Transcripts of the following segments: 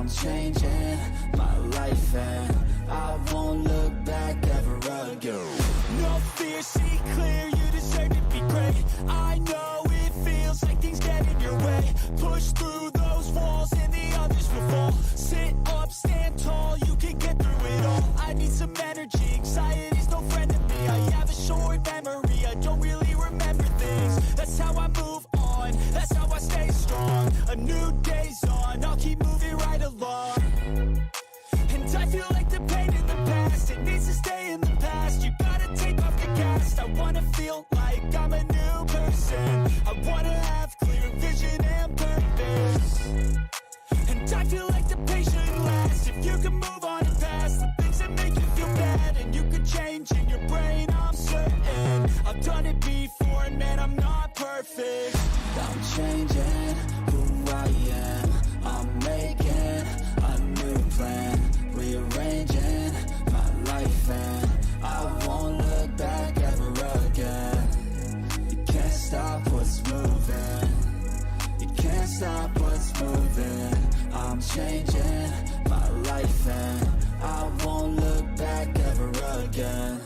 I'm changing my life and I won't look back ever again. No fear, see clear, you deserve to be great. I know it feels like things get in your way. Push through those walls and the others will fall. Sit up, stand tall, you can get through it all. I need some energy, anxiety's no friend to me. I have a short memory, I don't really remember things. That's how I move on, that's how I stay strong. A new day's on, I'll keep moving right along. And I feel like the pain in the past, it needs to stay in the past. You gotta take off the cast. I wanna feel like I'm a new person. I wanna have clear vision and purpose. And I feel like the pain shouldn't last. If you can move on and past the things that make you feel bad, and you could change in your brain, I'm certain. I've done it before and man, I'm not perfect. I'm changing who I am. I'm making a new plan, rearranging my life and I won't look back ever again. You can't stop what's moving. You can't stop what's moving. I'm changing my life and I won't look back ever again.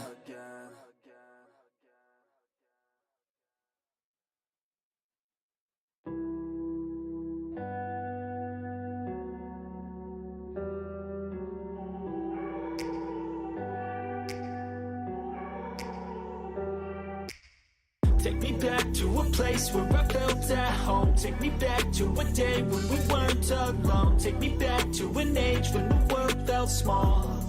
Take me back to a place where I felt at home. Take me back to a day when we weren't alone. Take me back to an age when the world felt small.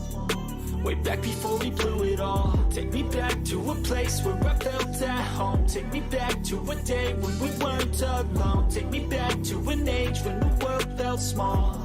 Way back before we blew it all. Take me back to a place where I felt at home. Take me back to a day when we weren't alone. Take me back to an age when the world felt small.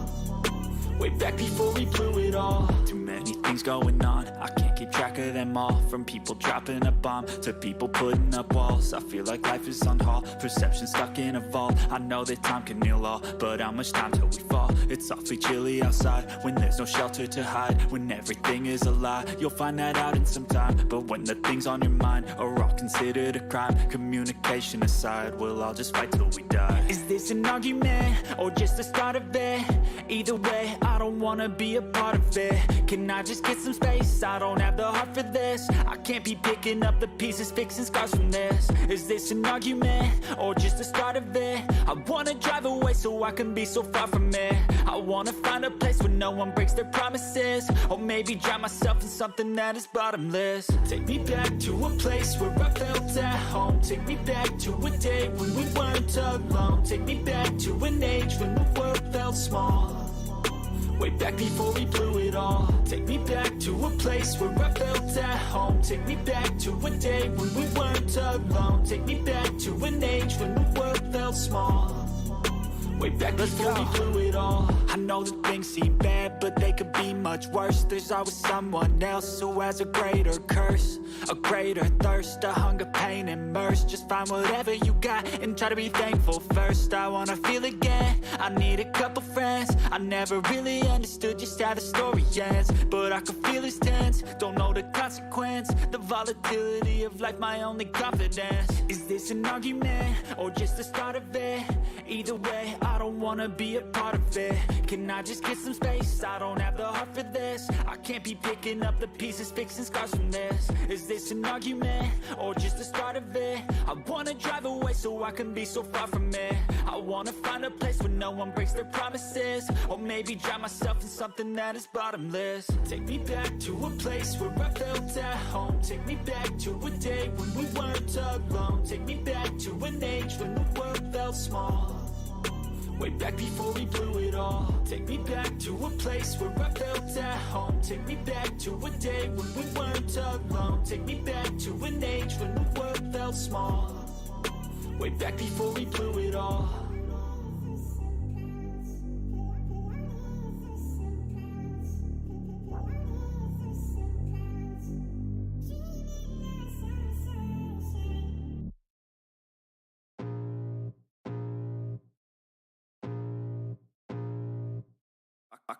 Way back before we blew it all. Too many things going on, I can't keep track of them all. From people dropping a bomb to people putting up walls. I feel like life is on hold, perception stuck in a vault. I know that time can heal all, but how much time till we fall? It's awfully chilly outside when there's no shelter to hide. When everything is a lie, you'll find that out in some time. But when the things on your mind are all considered a crime, communication aside, we'll all just fight till we die. Is this an argument or just the start of it? Either way, I don't wanna be a part of it. Can I just get some space? I don't have the heart for this. I can't be picking up the pieces, fixing scars from this. Is this an argument or just the start of it? I wanna drive away so I can be so far from it. I wanna find a place where no one breaks their promises. Or maybe drown myself in something that is bottomless. Take me back to a place where I felt at home. Take me back to a day when we weren't alone. Take me back to an age when the world felt small. Way back before we blew it all. Take me back to a place where I felt at home. Take me back to a day when we weren't alone. Take me back to an age when the world felt small. Way back before we blew it all. I know that things seem bad, but they could be much worse. There's always someone else who has a greater curse, a greater thirst, a hunger, pain, and mercy. Just find whatever you got and try to be thankful first. I wanna feel again, I need a couple friends. I never really understood just how the story ends, but I can feel it's tense, don't know the consequence. The volatility of life, my only confidence. Is this an argument or just the start of it? Either way, I don't wanna be a part of it. Can I just get some space? I don't have the heart for this. I can't be picking up the pieces, fixing scars from this. Is this an argument or just the start of it? I wanna drive away so I can be so far from it. I wanna find a place where no one breaks their promises. Or maybe drown myself in something that is bottomless. Take me back to a place where I felt at home. Take me back to a day when we weren't alone. Take me back to an age when the world felt small. Way back before we blew it all. Take me back to a place where I felt at home. Take me back to a day when we weren't alone. Take me back to an age when the world felt small. Way back before we blew it all.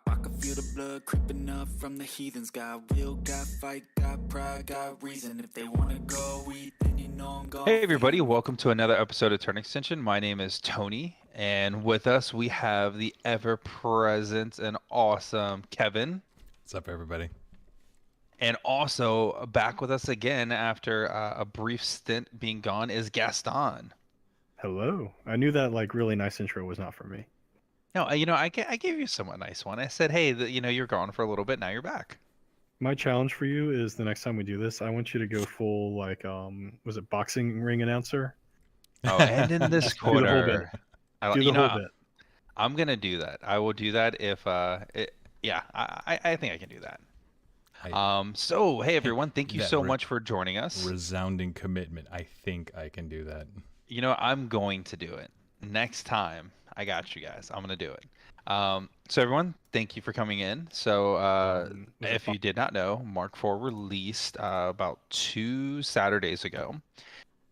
I can feel the blood creeping up from the heathens. Got will, got fight, got pride, got reason. If they wanna go eat, then you know I'm going. Hey everybody, welcome to another episode of Turn Extension. My name is Tony, And with us, we have the ever-present and awesome Kevin. What's up, everybody? And also back with us again after a brief stint being gone is Gaston. Hello. I knew that like really nice intro was not for me. No, I gave you somewhat nice one. I said, hey, you're gone for a little bit. Now you're back. My challenge for you is the next time we do this, I want you to go full like was it boxing ring announcer? Oh, and in this Just do the whole bit. corner, Do the whole bit. I'm gonna do that. I will do that if yeah, I think I can do that. So hey everyone, thank you so much for joining us. Resounding commitment. I think I can do that. I'm going to do it next time. I got you guys. I'm gonna do it. So everyone, thank you for coming in. So if you did not know, Mk4 released about 2 Saturdays ago.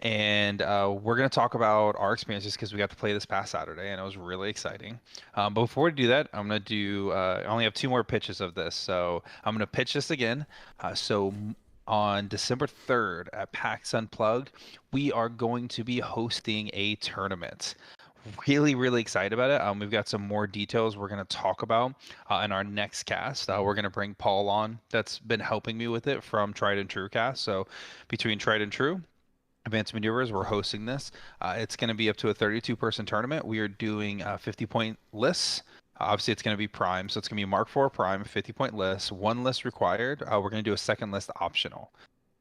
And we're going to talk about our experiences because we got to play this past Saturday and it was really exciting. But before we do that, I'm going to do, I only have 2 more pitches of this. So I'm going to pitch this again. On December 3rd at PAX Unplugged, we are going to be hosting a tournament. Really excited about it. We've got some more details we're going to talk about in our next cast. We're going to bring Paul on that's been helping me with it from Tried and True cast. So between Tried and True, Advanced Maneuvers, we're hosting this. It's going to be up to a 32-person tournament. We are doing 50-point lists. Obviously, it's going to be prime, so it's going to be Mk4 prime, 50-point list, 1 list required. We're going to do a 2nd list optional.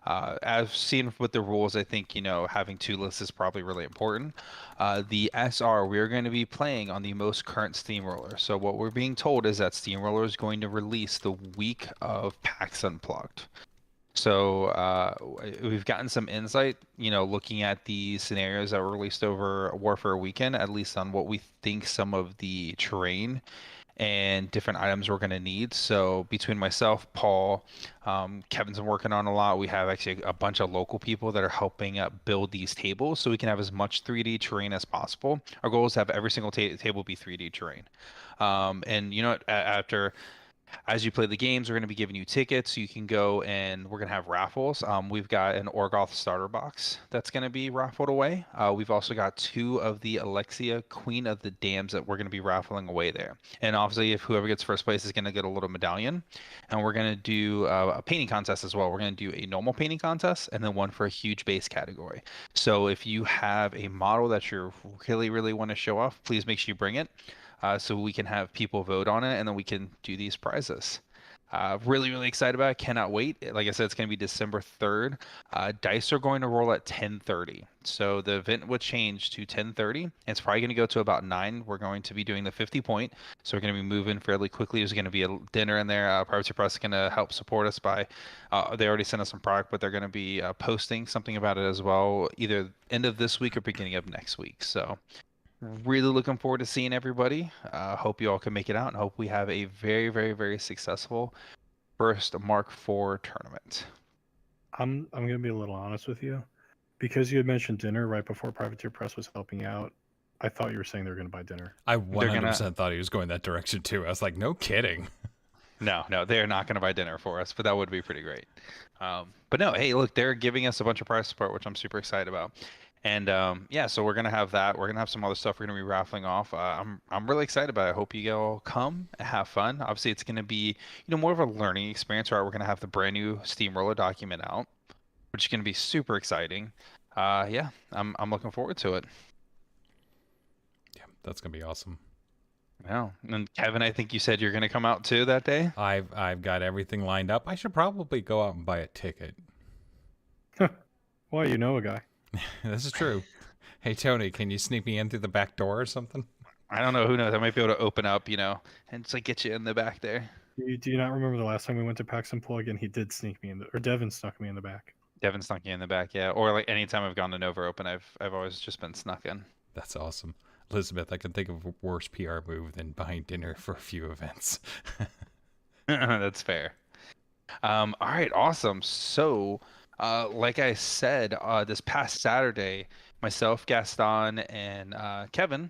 As seen with the rules, I think, having 2 lists is probably really important. The SR, we're going to be playing on the most current Steamroller. So what we're being told is that Steamroller is going to release the week of PAX Unplugged. So we've gotten some insight, looking at the scenarios that were released over Warfare Weekend, at least on what we think some of the terrain and different items we're going to need. So between myself, Paul, Kevin's been working on a lot. We have actually a bunch of local people that are helping build these tables so we can have as much 3D terrain as possible. Our goal is to have every single table be 3D terrain. And after as you play the games, we're going to be giving you tickets so you can go and we're going to have raffles. We've got an Orgoth starter box that's going to be raffled away. We've also got 2 of the Alexia Queen of the Dams that we're going to be raffling away there. And obviously, if whoever gets first place is going to get a little medallion. And we're going to do a painting contest as well. We're going to do a normal painting contest and then one for a huge base category. So if you have a model that you really want to show off, please make sure you bring it. So we can have people vote on it, and then we can do these prizes. Really excited about it. Cannot wait. Like I said, it's going to be December 3rd. Dice are going to roll at 10:30. So the event would change to 10:30. It's probably going to go to about 9. We're going to be doing the 50-point. So we're going to be moving fairly quickly. There's going to be a dinner in there. Privacy Press is going to help support us by, they already sent us some product, but they're going to be posting something about it as well, either end of this week or beginning of next week. So really looking forward to seeing everybody. Hope you all can make it out and hope we have a very successful first Mk4 tournament. I'm gonna be a little honest with you. Because you had mentioned dinner right before Privateer Press was helping out, I thought you were saying they were gonna buy dinner. I 100% thought he was going that direction too. I was like, no kidding. No, they're not going to buy dinner for us, but that would be pretty great. But no, hey, look, they're giving us a bunch of prize support, which I'm super excited about. And yeah, so we're gonna have that. We're gonna have some other stuff we're gonna be raffling off. I'm really excited about it. I hope you all come and have fun. Obviously, it's gonna be more of a learning experience. Right, we're gonna have the brand new Steamroller document out, which is gonna be super exciting. Yeah, I'm looking forward to it. Yeah, that's gonna be awesome. Yeah, and Kevin, I think you said you're gonna come out too that day. I've got everything lined up. I should probably go out and buy a ticket. Well, you know a guy. This is true. Hey, Tony, can you sneak me in through the back door or something? I don't know. Who knows? I might be able to open up, and just like get you in the back there. Do you not remember the last time we went to PAX Unplugged and he did sneak me in or Devin snuck me in the back? Devin snuck you in the back, yeah. Or like anytime I've gone to Nova Open, I've always just been snuck in. That's awesome. Elizabeth, I can think of a worse PR move than buying dinner for a few events. That's fair. All right, awesome. So, like I said, this past Saturday, myself, Gaston, and Kevin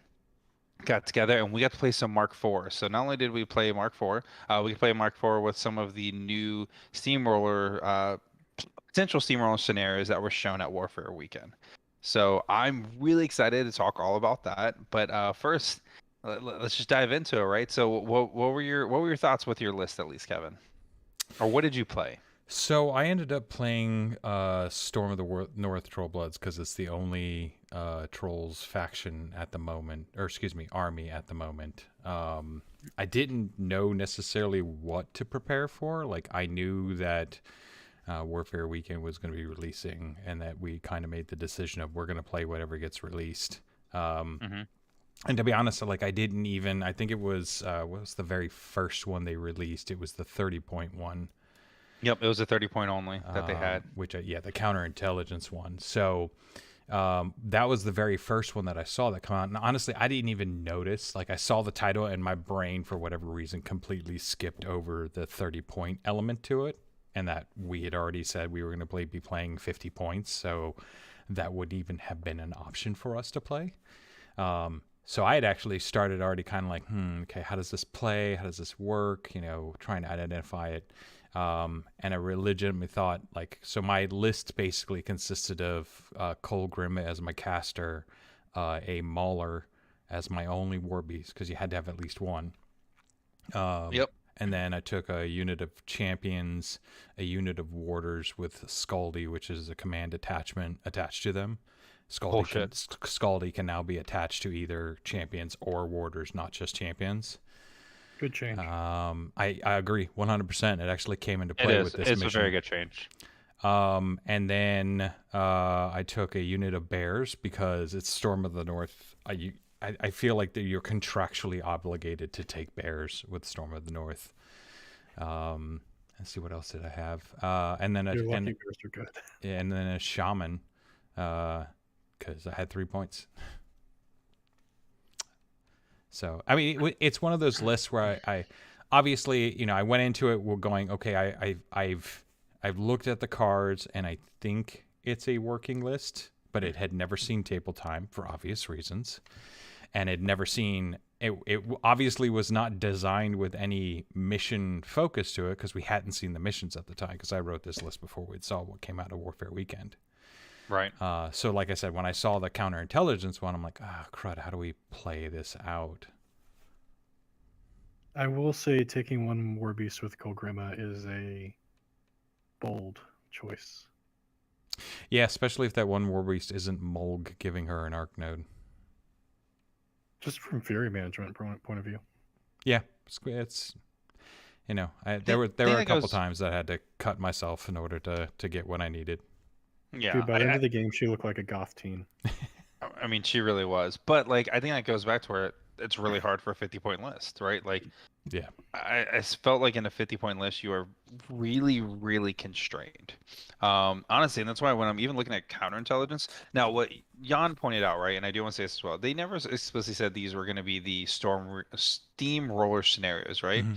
got together and we got to play some Mk4. So not only did we play Mk4, we could play Mk4 with some of the new Steamroller, potential Steamroller scenarios that were shown at Warfare Weekend. So I'm really excited to talk all about that. But first, let's just dive into it, right? So what were your thoughts with your list, at least, Kevin? Or what did you play? So I ended up playing Storm of the North Trollbloods because it's the only Trolls faction at the moment, or excuse me, army at the moment. I didn't know necessarily what to prepare for. Like, I knew that Warfare Weekend was going to be releasing, and that we kind of made the decision of we're going to play whatever gets released. And to be honest, like, I didn't even, I think it was, what was the very first one they released? It was the 30.1. Yep, it was a 30 point only that they had. Which, yeah, the counterintelligence one. So that was the very first one that I saw that come out. And honestly, I didn't even notice. Like, I saw the title and my brain, for whatever reason, completely skipped over the 30-point element to it. And that we had already said we were going to be playing 50 points. So that would even have been an option for us to play. So I had actually started already kind of like, okay, how does this play? How does this work? You know, trying to identify it. And I legitimately thought, like, so my list basically consisted of Cole Grimma as my caster, a Mauler as my only war beast, because you had to have at least one. Yep. And then I took a unit of champions, a unit of warders with Scaldy, which is a command attachment attached to them. Scaldy can now be attached to either champions or warders, not just champions. Good change. I agree 100%. It actually came into play with this mission. It's a very good change. And then I took a unit of bears because it's Storm of the North. I feel like that you're contractually obligated to take bears with Storm of the North. Let's see, what else did I have? And then Your lucky bears are good. Yeah, and then a shaman because I had 3 points. So, I mean, it's one of those lists where I obviously, you know, I went into it going, okay, I've looked at the cards and I think it's a working list, but it had never seen table time for obvious reasons. And had never seen, it obviously was not designed with any mission focus to it because we hadn't seen the missions at the time, because I wrote this list before we saw what came out of Warfare Weekend. Right. So like I said, when I saw the counterintelligence one, I'm like, crud, how do we play this out? I will say taking one war beast with Cole Grimma is a bold choice. Yeah, especially if that one war beast isn't Mulg giving her an arc node. Just from Fury management point of view. Yeah, it's you know, there were a couple times that I had to cut myself in order to get what I needed. Yeah. Dude, by the end of the game, she looked like a goth teen. I mean, she really was. But, like, I think that goes back to where it's really hard for a 50-point list, right? Like, yeah, I felt like in a 50-point list, you are really, really constrained. Honestly, and that's why when I'm even looking at counterintelligence, now what Jan pointed out, right, and I do want to say this as well, they never explicitly said these were going to be the steamroller scenarios, right? Mm-hmm.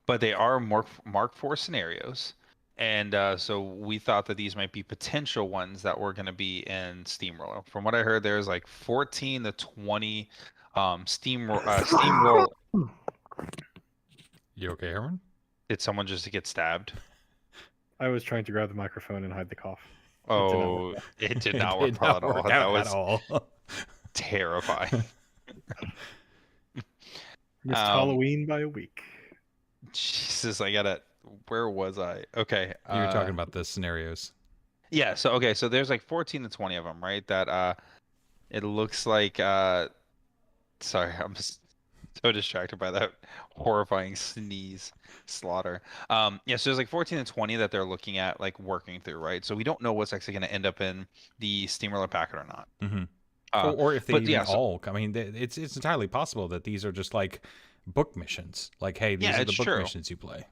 But they are Mark 4 scenarios. And so we thought that these might be potential ones that were going to be in Steamroller. From what I heard, there's like 14 to 20 steamroll. You okay, Aaron? Did someone just get stabbed? I was trying to grab the microphone and hide the cough. Oh, it did not work at all. That was terrifying. Missed Halloween by a week. Jesus, where was I? Okay. You were talking about the scenarios. Yeah, so there's like 14 to 20 of them, right? That it looks like sorry, I'm just so distracted by that horrifying sneeze slaughter. Yeah, so there's like 14 to 20 that they're looking at, like, working through, right? So we don't know what's actually going to end up in the Steamroller packet or not. Mm-hmm. Or if they even all, I mean, it's entirely possible that these are just like book missions. Like, hey, these are the book missions you play.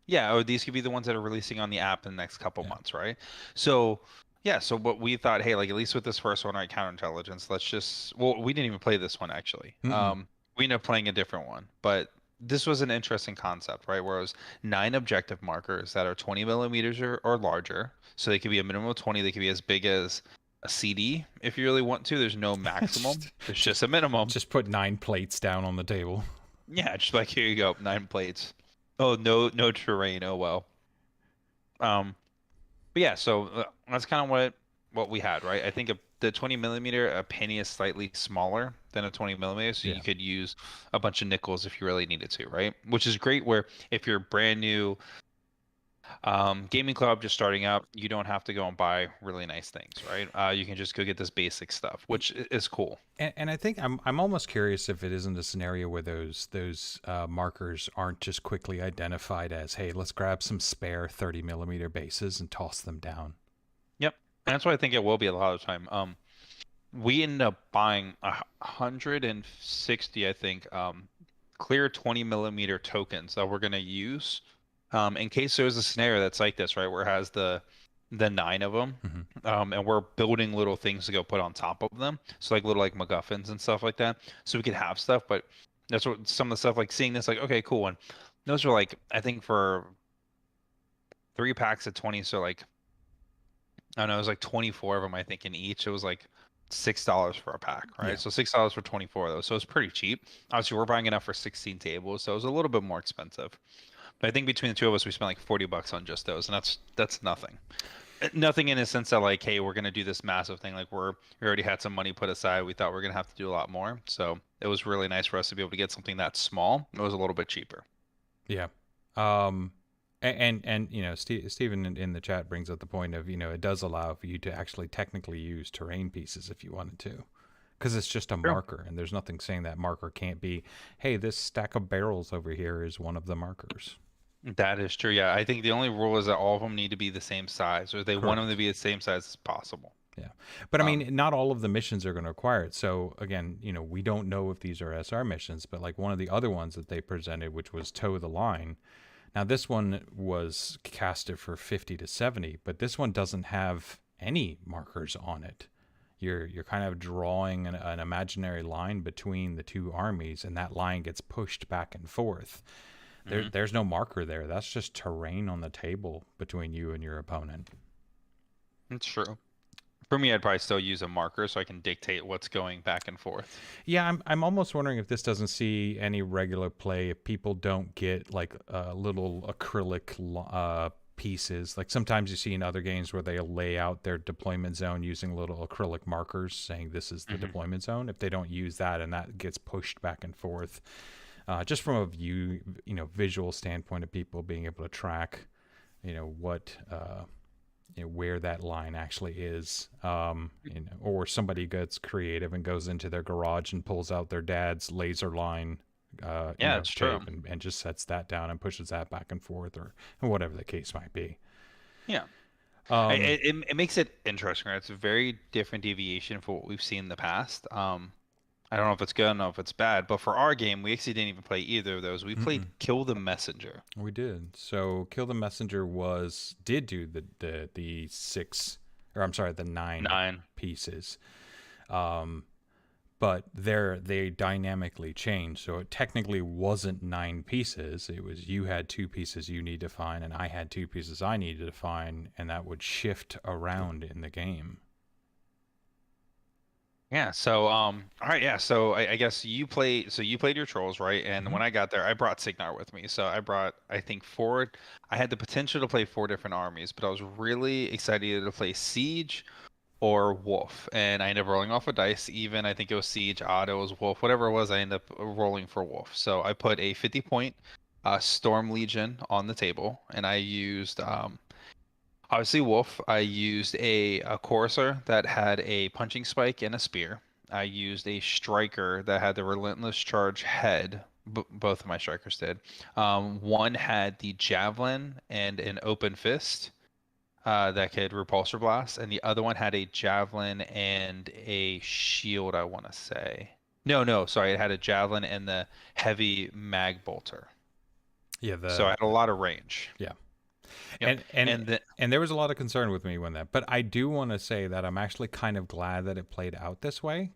Yeah, or these could be the ones that are releasing on the app in the next couple months, right? So, yeah, so what we thought, hey, like, at least with this first one, right, counterintelligence, let's just, well, we didn't even play this one, actually. Mm-hmm. We ended up playing a different one, but this was an interesting concept, right, where it was 9 objective markers that are 20 millimeters or larger. So they could be a minimum of 20. They could be as big as a CD if you really want to. There's no maximum. There's just a minimum. Just put 9 plates down on the table. Yeah, just like, here you go, 9 plates. Oh, no terrain. Oh, well. But yeah, so that's kind of what we had, right? I think the 20 millimeter, a penny is slightly smaller than a 20 millimeter, so Yeah. you could use a bunch of nickels if you really needed to, right? Which is great where if you're brand new gaming club just starting out, you don't have to go and buy really nice things, right? You can just go get this basic stuff, which is cool. And I think I'm almost curious if it isn't a scenario where those markers aren't just quickly identified as, hey, let's grab some spare 30 millimeter bases and toss them down. Yep, and that's what I think it will be a lot of the time. We ended up buying 160, I think, clear 20 millimeter tokens that we're gonna use in case there's a scenario that's like this, right, where it has the 9 of them, and we're building little things to go put on top of them, so like little like MacGuffins and stuff like that, so we could have stuff. But that's what some of the stuff, like seeing this, like, okay, cool. And those are like, I think for 3 packs of 20, so like, I don't know, it was like 24 of them, I think, in each. It was like $6 for a pack, right? Yeah. So $6 for 24 of those, so it's pretty cheap. Obviously we're buying enough for 16 tables, so it was a little bit more expensive. But I think between the two of us, we spent like $40 on just those, and that's nothing. Nothing in a sense that like, hey, we're gonna do this massive thing. Like we already had some money put aside. We thought we were gonna have to do a lot more, so it was really nice for us to be able to get something that small. It was a little bit cheaper. Yeah. And you know, Stephen in the chat brings up the point of, you know, it does allow for you to actually technically use terrain pieces if you wanted to, because it's just a marker, and there's nothing saying that marker can't be, hey, this stack of barrels over here is one of the markers. That is true. Yeah, I think the only rule is that all of them need to be the same size, or they want them Correct. to be the same size as possible. Yeah. But I mean, not all of the missions are going to require it. So again, you know, we don't know if these are SR missions, but like one of the other ones that they presented, which was Toe the Line. Now this one was casted for 50 to 70, but this one doesn't have any markers on it. You're kind of drawing an imaginary line between the two armies, and that line gets pushed back and forth. There's no marker there. That's just terrain on the table between you and your opponent. It's true. For me, I'd probably still use a marker so I can dictate what's going back and forth. Yeah, I'm almost wondering if this doesn't see any regular play, if people don't get like little acrylic pieces. Like sometimes you see in other games where they lay out their deployment zone using little acrylic markers saying this is the deployment zone. If they don't use that and that gets pushed back and forth, just from a visual standpoint of people being able to track, what, where that line actually is, or somebody gets creative and goes into their garage and pulls out their dad's laser line, it's true, and just sets that down and pushes that back and forth, or whatever the case might be. Yeah. It makes it interesting, right? It's a very different deviation for what we've seen in the past. I don't know if it's good, I don't know if it's bad, but for our game, we actually didn't even play either of those. We played Kill the Messenger. We did. So Kill the Messenger did do the 9 pieces. But they dynamically changed. So it technically wasn't 9 pieces. It was you had 2 pieces you need to find, and I had 2 pieces I needed to find, and that would shift around in the game. Yeah, so all right, yeah, so I guess you played your trolls, right? And when I got there, I brought Signar with me. So I brought, I think, I had the potential to play 4 different armies, but I was really excited to play Siege or Wolf. And I ended up rolling off a dice. Even I think it was Siege, odd it was Wolf, whatever it was, I ended up rolling for Wolf. So I put a 50-point Storm Legion on the table, and I used obviously Wolf. I used a Courser that had a punching spike and a spear. I used a Striker that had the Relentless Charge head. Both of my Strikers did. One had the Javelin and an Open Fist that could Repulsor Blast, and the other one had a Javelin and a Shield, I want to say. No, sorry, it had a Javelin and the Heavy Mag Bolter. Yeah, so I had a lot of range. Yeah. Yep. And there was a lot of concern with me when that, but I do want to say that I'm actually kind of glad that it played out this way,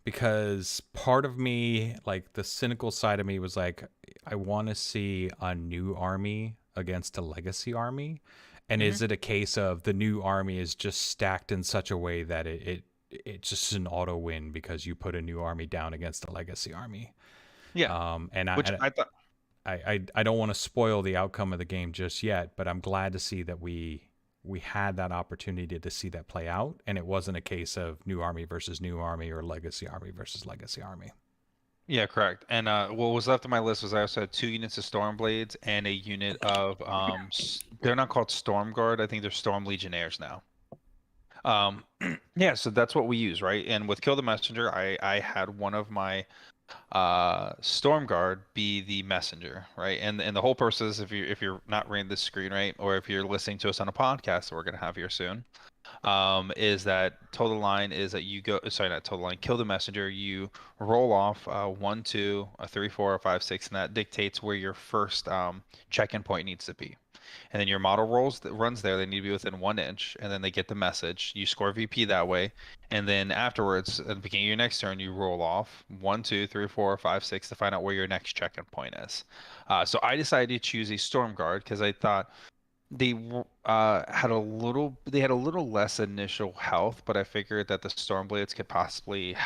because part of me, like the cynical side of me, was like, I want to see a new army against a legacy army, and is it a case of the new army is just stacked in such a way that it's just an auto win because you put a new army down against a legacy army? Yeah. I thought. I don't want to spoil the outcome of the game just yet, but I'm glad to see that we we had that opportunity to see that play out, and it wasn't a case of new army versus new army or legacy army versus legacy army. Yeah, correct. And what was left on my list was I also had 2 units of Stormblades and a unit of they're not called Storm Guard. I think they're Storm Legionnaires now. Yeah, so that's what we use, right? And with Kill the Messenger, I had one of my Storm Guard be the messenger, right? And the whole purpose is, if you're not reading this screen, right, or if you're listening to us on a podcast that we're gonna have here soon, is that total line is that you go, sorry, not total line, Kill the Messenger, you roll off 1, 2, a 3, 4, a 5, 6, and that dictates where your first check-in point needs to be. And then your model runs there. They need to be within 1 inch, and then they get the message. You score VP that way, and then afterwards, at the beginning of your next turn, you roll off 1, 2, 3, 4, 5, 6 to find out where your next check-in point is. So I decided to choose a Storm Guard because I thought they had a little less initial health, but I figured that the Stormblades could possibly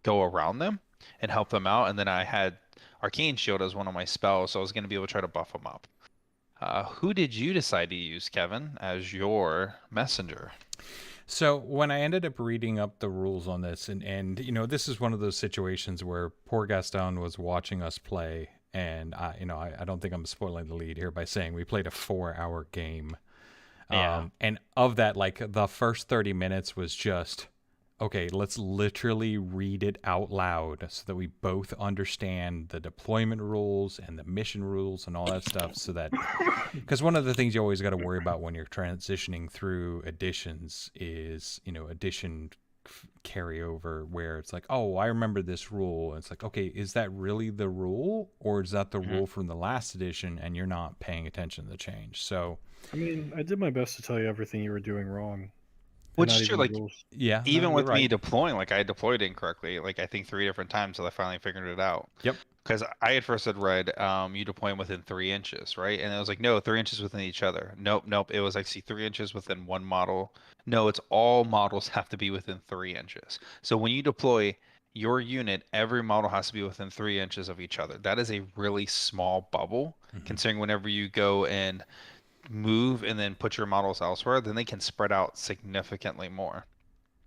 go around them and help them out. And then I had Arcane Shield as one of my spells, so I was going to be able to try to buff them up. Who did you decide to use, Kevin, as your messenger? So when I ended up reading up the rules on this, and you know, this is one of those situations where poor Gaston was watching us play, and I don't think I'm spoiling the lead here by saying we played a 4-hour game. Yeah. And of that, like, the first 30 minutes was just, okay, let's literally read it out loud so that we both understand the deployment rules and the mission rules and all that stuff. So that, because one of the things you always got to worry about when you're transitioning through editions is, edition carryover, where it's like, oh, I remember this rule. And it's like, okay, is that really the rule, or is that the rule from the last edition and you're not paying attention to the change? So, I mean, I did my best to tell you everything you were doing wrong. Which not is true, even like, rules. yeah, even no, with you're me right. deploying, like, I deployed incorrectly, like, I think 3 different times until I finally figured it out. Yep. Because I had first had read, you deploy them within 3 inches, right? And it was like, no, 3 inches within each other. Nope. It was actually 3 inches within one model. No, it's all models have to be within 3 inches. So when you deploy your unit, every model has to be within 3 inches of each other. That is a really small bubble, considering whenever you go and move and then put your models elsewhere, then they can spread out significantly more.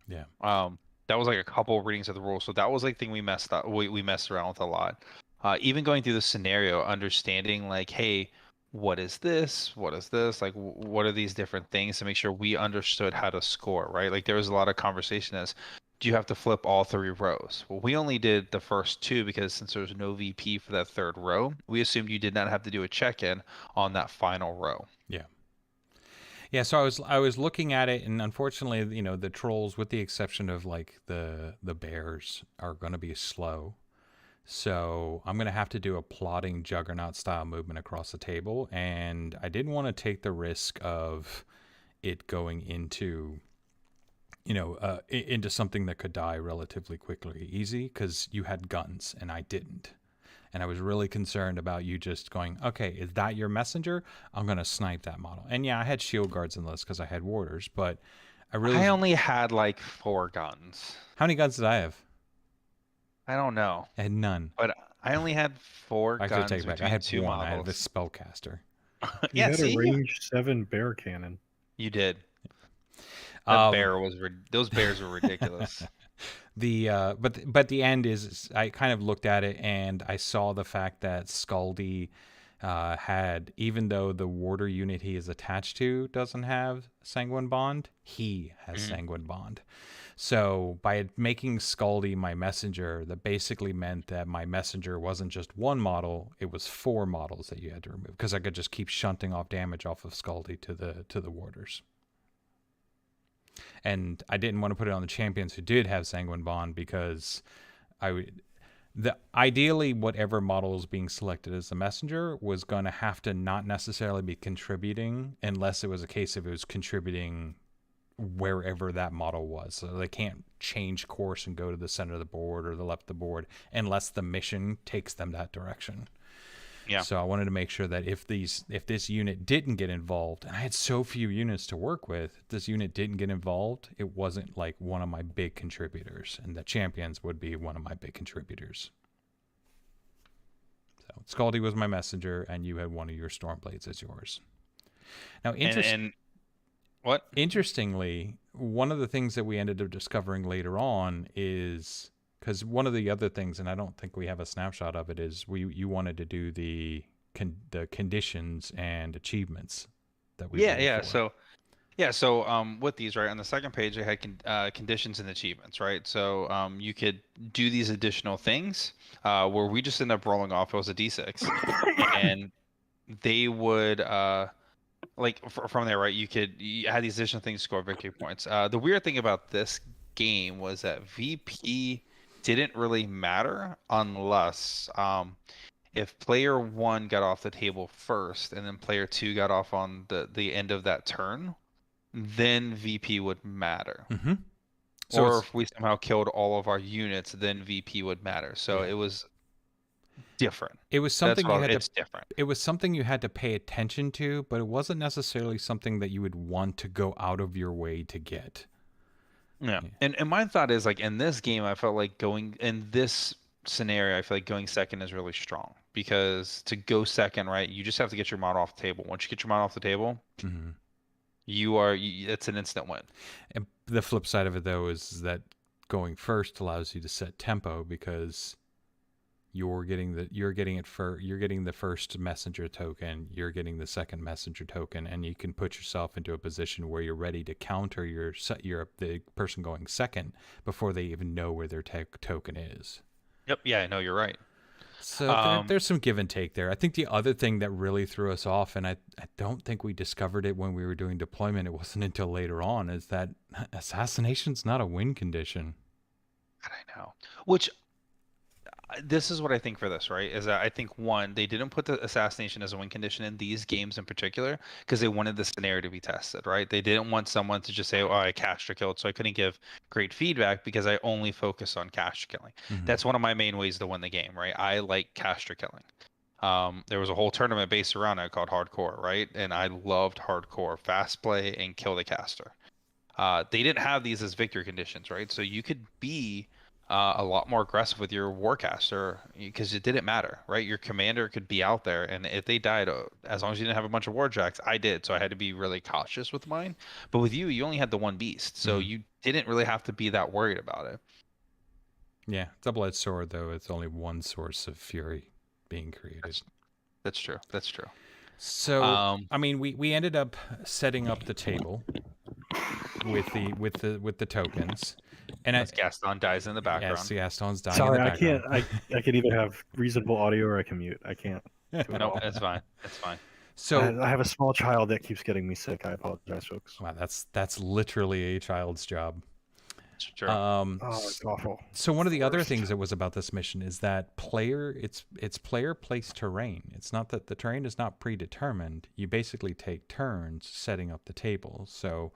Yeah. That was like a couple of readings of the rules, so that was like the thing we messed up. We messed around with a lot. Even going through the scenario, understanding like, hey, what is this? What is this? Like, what are these different things, to make sure we understood how to score, right? Like, there was a lot of conversation as, do you have to flip all 3 rows? Well, we only did the first 2 because since there was no VP for that 3rd row, we assumed you did not have to do a check-in on that final row. Yeah, so I was looking at it, and unfortunately, the trolls, with the exception of like the bears, are going to be slow. So I'm going to have to do a plotting juggernaut style movement across the table, and I didn't want to take the risk of it going into into something that could die relatively quickly easy, because you had guns and I didn't. And I was really concerned about you just going, okay, is that your messenger? I'm going to snipe that model. And yeah, I had shield guards in the list because I had warders, but I only had like 4 guns. How many guns did I have? I don't know. I had none. But I only had 4 I guns. take it back. I had 2 one. models. I had this spellcaster. You had a range 7 bear cannon. You did. Those bears were ridiculous. But the end is, I kind of looked at it and I saw the fact that Scaldy had, even though the warder unit he is attached to doesn't have Sanguine Bond, he has Sanguine Bond. So by making Scaldy my messenger, that basically meant that my messenger wasn't just 1 model, it was 4 models that you had to remove, because I could just keep shunting off damage off of Scaldy to the warders. And I didn't want to put it on the champions who did have Sanguine Bond, because ideally whatever model is being selected as the messenger was going to have to not necessarily be contributing, unless it was a case of it was contributing wherever that model was. So they can't change course and go to the center of the board or the left of the board unless the mission takes them that direction. Yeah. So I wanted to make sure that if this unit didn't get involved, and I had so few units to work with, if this unit didn't get involved, it wasn't like one of my big contributors, and the champions would be one of my big contributors. So Scaldy was my messenger, and you had one of your Stormblades as yours. Now, What? Interestingly, one of the things that we ended up discovering later on is because one of the other things, and I don't think we have a snapshot of it, is you wanted to do the conditions and achievements that we Yeah, rolled yeah. for. So with these, right, on the second page, they had conditions and achievements, right? So you could do these additional things where we just ended up rolling off. It was a D6, and they would from there, right? You had these additional things to score victory points. The weird thing about this game was that VP didn't really matter unless if player one got off the table first, and then player two got off on the end of that turn, then VP would matter. Mm-hmm. So Or if we somehow killed all of our units, then VP would matter. So Yeah. it was different. it was something It's different. it was something you had to pay attention to, but it wasn't necessarily something that you would want to go out of your way to get. Yeah. Yeah. And my thought is, like, in this game, I felt like going in this scenario, I feel like going second is really strong, because to go second, right, you just have to get your model off the table. Once you get your model off the table, Mm-hmm. it's an instant win. And the flip side of it, though, is that going first allows you to set tempo, because you're getting the first messenger token, you're getting the second messenger token, and you can put yourself into a position where you're ready to counter the person going second before they even know where their token is. Yep. Yeah, no, you're right. So there's some give and take there. I think the other thing that really threw us off, and I don't think we discovered it when we were doing deployment, it wasn't until later on, is that assassination's not a win condition. I know. Which this is what I think for this, right? Is that I think, one, they didn't put the assassination as a win condition in these games in particular because they wanted the scenario to be tested, right? They didn't want someone to just say, "Oh, I cashed or killed," so I couldn't give great feedback because I only focus on cash killing. Mhm. That's one of my main ways to win the game, right? I like cash or killing. There was a whole tournament based around it called Hardcore, right? And I loved Hardcore, fast play, and kill the caster. They didn't have these as victory conditions, right? So you could be a lot more aggressive with your warcaster because it didn't matter, right? Your commander could be out there, and if they died, as long as you didn't have a bunch of warjacks, I did, so I had to be really cautious with mine. But with you only had the one beast, so you didn't really have to be that worried about it. Yeah, double-edged sword, though, it's only one source of fury being created. That's true. That's true. So, I mean, we ended up setting up the table with the tokens, and as Gaston dies in the background. Yes, Gaston's dying. Sorry, in the I background. can't. I could either have reasonable audio or I can mute. I can't. No, it's fine. It's fine. So I have a small child that keeps getting me sick. I apologize, folks. wow, that's literally a child's job. Sure. Oh, it's awful. So one of the other things that was about this mission is that it's player placed terrain. It's not that the terrain is not predetermined. You basically take turns setting up the table. So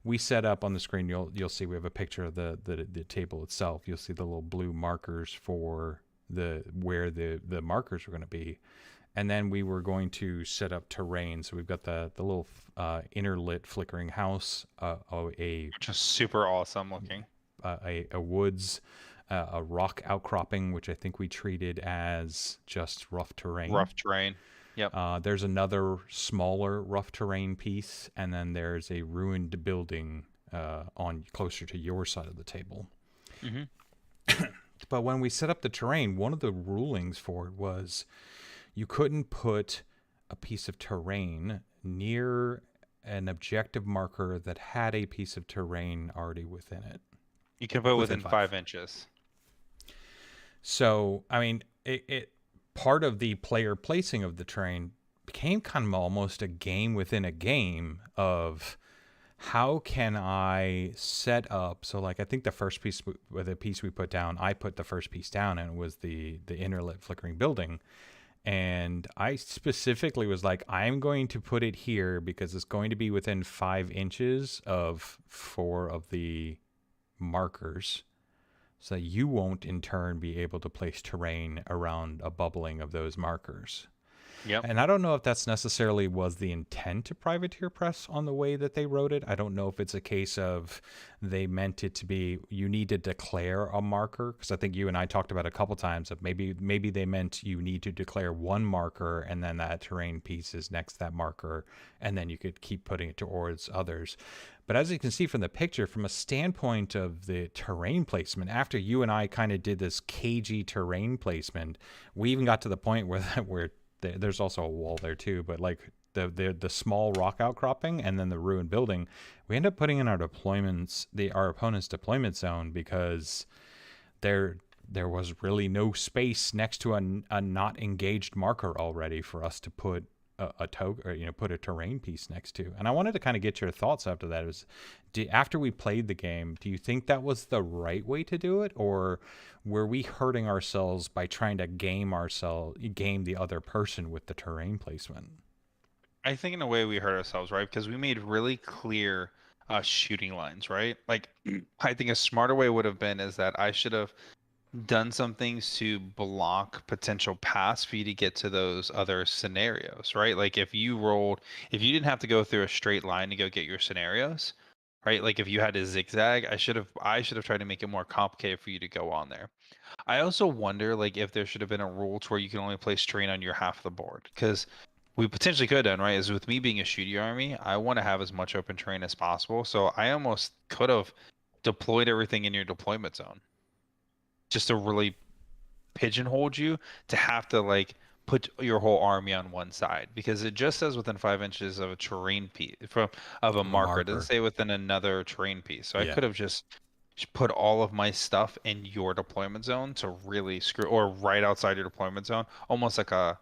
we set up on the screen. You'll see we have a picture of the table itself. You'll see the little blue markers for where the markers are going to be. And then we were going to set up terrain. So we've got the little inner lit flickering house, just super awesome looking. A woods, a rock outcropping, which I think we treated as just rough terrain. Rough terrain. Yep. There's another smaller rough terrain piece, and then there's a ruined building on closer to your side of the table. Mm-hmm. But when we set up the terrain, one of the rulings for it was you couldn't put a piece of terrain near an objective marker that had a piece of terrain already within it. You can put within 5 inches. So, I mean, it part of the player placing of the terrain became kind of almost a game within a game of how can I set up. So, like, I think the first piece, the piece we put down, I put the first piece down, and it was the inner lit flickering building. And I specifically was like, I'm going to put it here because it's going to be within 5 inches of 4 of the markers, so you won't in turn be able to place terrain around a bubbling of those markers. Yep. And I don't know if that's necessarily was the intent to privateer press on the way that they wrote it. I don't know if it's a case of they meant it to be you need to declare a marker, because I think you and I talked about a couple times of maybe they meant you need to declare one marker and then that terrain piece is next to that marker, and then you could keep putting it towards others. But as you can see from the picture, from a standpoint of the terrain placement, after you and I kind of did this cagey terrain placement, we even got to the point where there's also a wall there too, but like the small rock outcropping and then the ruined building, we end up putting in our deployments, our opponent's deployment zone, because there was really no space next to a not engaged marker already for us to put a put a terrain piece next to. And I wanted to kind of get your thoughts after that. After we played the game, do you think that was the right way to do it, or were we hurting ourselves by trying to game the other person with the terrain placement? I think in a way we hurt ourselves, right? Because we made really clear shooting lines, right? Like, I think a smarter way would have been is that I should have done some things to block potential paths for you to get to those other scenarios, right? Like if you didn't have to go through a straight line to go get your scenarios, right? Like if you had to zigzag, I should have tried to make it more complicated for you to go on there. I also wonder like if there should have been a rule to where you can only place terrain on your half of the board, because we potentially could have done, right, is with me being a shooty army, I want to have as much open terrain as possible. So I almost could have deployed everything in your deployment zone, just to really pigeonhole you to have to like put your whole army on one side, because it just says within 5 inches of a terrain piece of a marker. It doesn't say within another terrain piece. So I could have just put all of my stuff in your deployment zone to really screw, or right outside your deployment zone, almost like a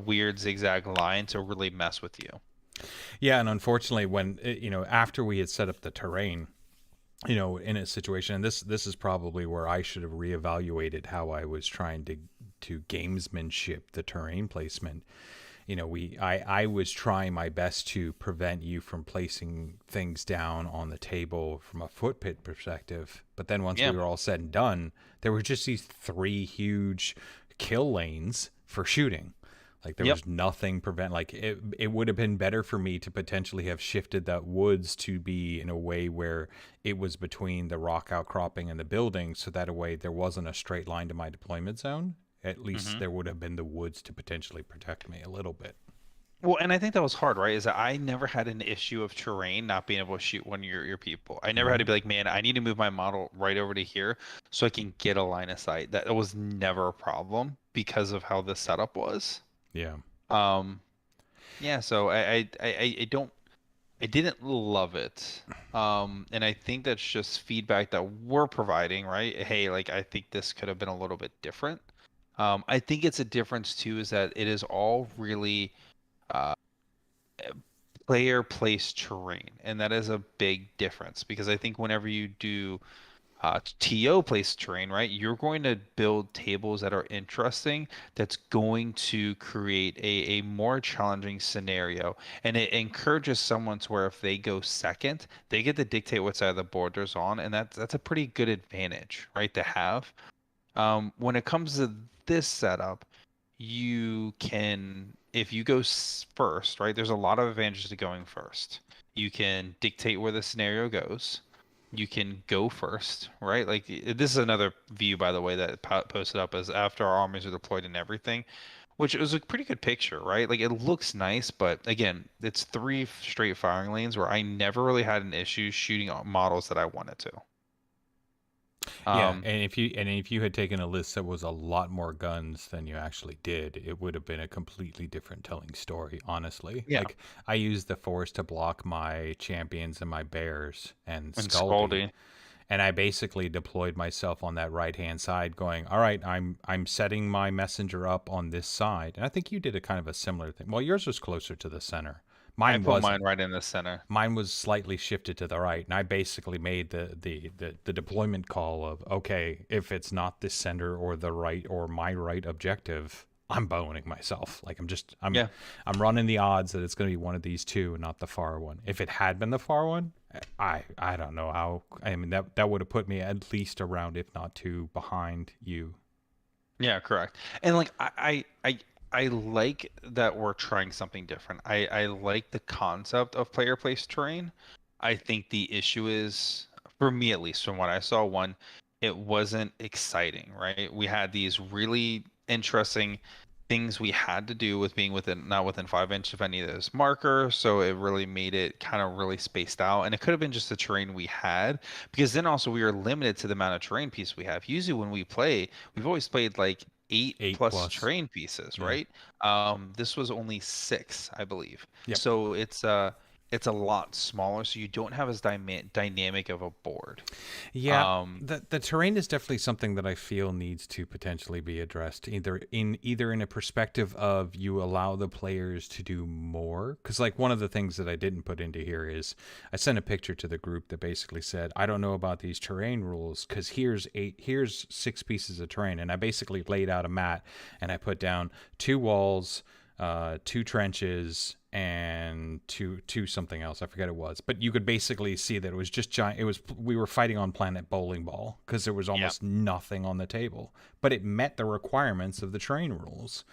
weird zigzag line to really mess with you. Yeah, and unfortunately, when after we had set up the terrain, in a situation, and this is probably where I should have reevaluated how I was trying to gamesmanship the terrain placement. I was trying my best to prevent you from placing things down on the table from a footpit perspective. But then once we were all said and done, there were just these 3 huge kill lanes for shooting. Like there was nothing like it would have been better for me to potentially have shifted that woods to be in a way where it was between the rock outcropping and the building, so that a way there wasn't a straight line to my deployment zone. At least there would have been the woods to potentially protect me a little bit. Well, and I think that was hard, right? Is that I never had an issue of terrain not being able to shoot one of your people. I never had to be like, man, I need to move my model right over to here so I can get a line of sight. That was never a problem because of how the setup was. Yeah. So I didn't love it. And I think that's just feedback that we're providing, right? Hey, like I think this could have been a little bit different. I think it's a difference too, is that it is all really player placed terrain, and that is a big difference, because I think whenever you do TO placed terrain, right, you're going to build tables that are interesting, that's going to create a more challenging scenario, and it encourages someone to where if they go second, they get to dictate what side of the board they're on, and that's a pretty good advantage, right, to have. When it comes to this setup, you can, if you go first, right, there's a lot of advantages to going first. You can dictate where the scenario goes. You can go first, right? Like this is another view, by the way, that posted up as after our armies are deployed and everything, which was a pretty good picture, right? Like it looks nice, but again, it's 3 straight firing lanes where I never really had an issue shooting models that I wanted to. And if you had taken a list that was a lot more guns than you actually did, it would have been a completely different telling story, honestly. Yeah. Like I used the force to block my champions and my bears and Scaldy. And I basically deployed myself on that right-hand side going, all right, I'm setting my messenger up on this side. And I think you did a kind of a similar thing. Well, yours was closer to the center. I put mine right in the center. Mine was slightly shifted to the right, and I basically made the deployment call of, okay, if it's not the center or the right or my right objective, I'm boning myself. Like I'm running the odds that it's going to be one of these two and not the far one. If it had been the far one, I don't know how. I mean that would have put me at least around, if not 2, behind you. Yeah, correct. And like I like that we're trying something different. I like the concept of player placed terrain. I think the issue is, for me at least, from what I saw, one, it wasn't exciting, right? We had these really interesting things we had to do with being within not within 5 inches of any of those markers, so it really made it kind of really spaced out. And it could have been just the terrain we had, because then also we were limited to the amount of terrain piece we have. Usually when we play, we've always played like eight Eight plus plus. terrain pieces, Yeah. right? This was only six, I believe. Yep. So it's a lot smaller, so you don't have as dynamic of a board. Yeah, Um, the terrain is definitely something that I feel needs to potentially be addressed, either in a perspective of you allow the players to do more, because like one of the things that I didn't put into here is I sent a picture to the group that basically said, I don't know about these terrain rules because here's 6 pieces of terrain, and I basically laid out a mat and I put down 2 walls, 2 trenches, and two something else. I forget it was, but you could basically see that it was just giant. We were fighting on planet bowling ball because there was almost nothing on the table, but it met the requirements of the terrain rules.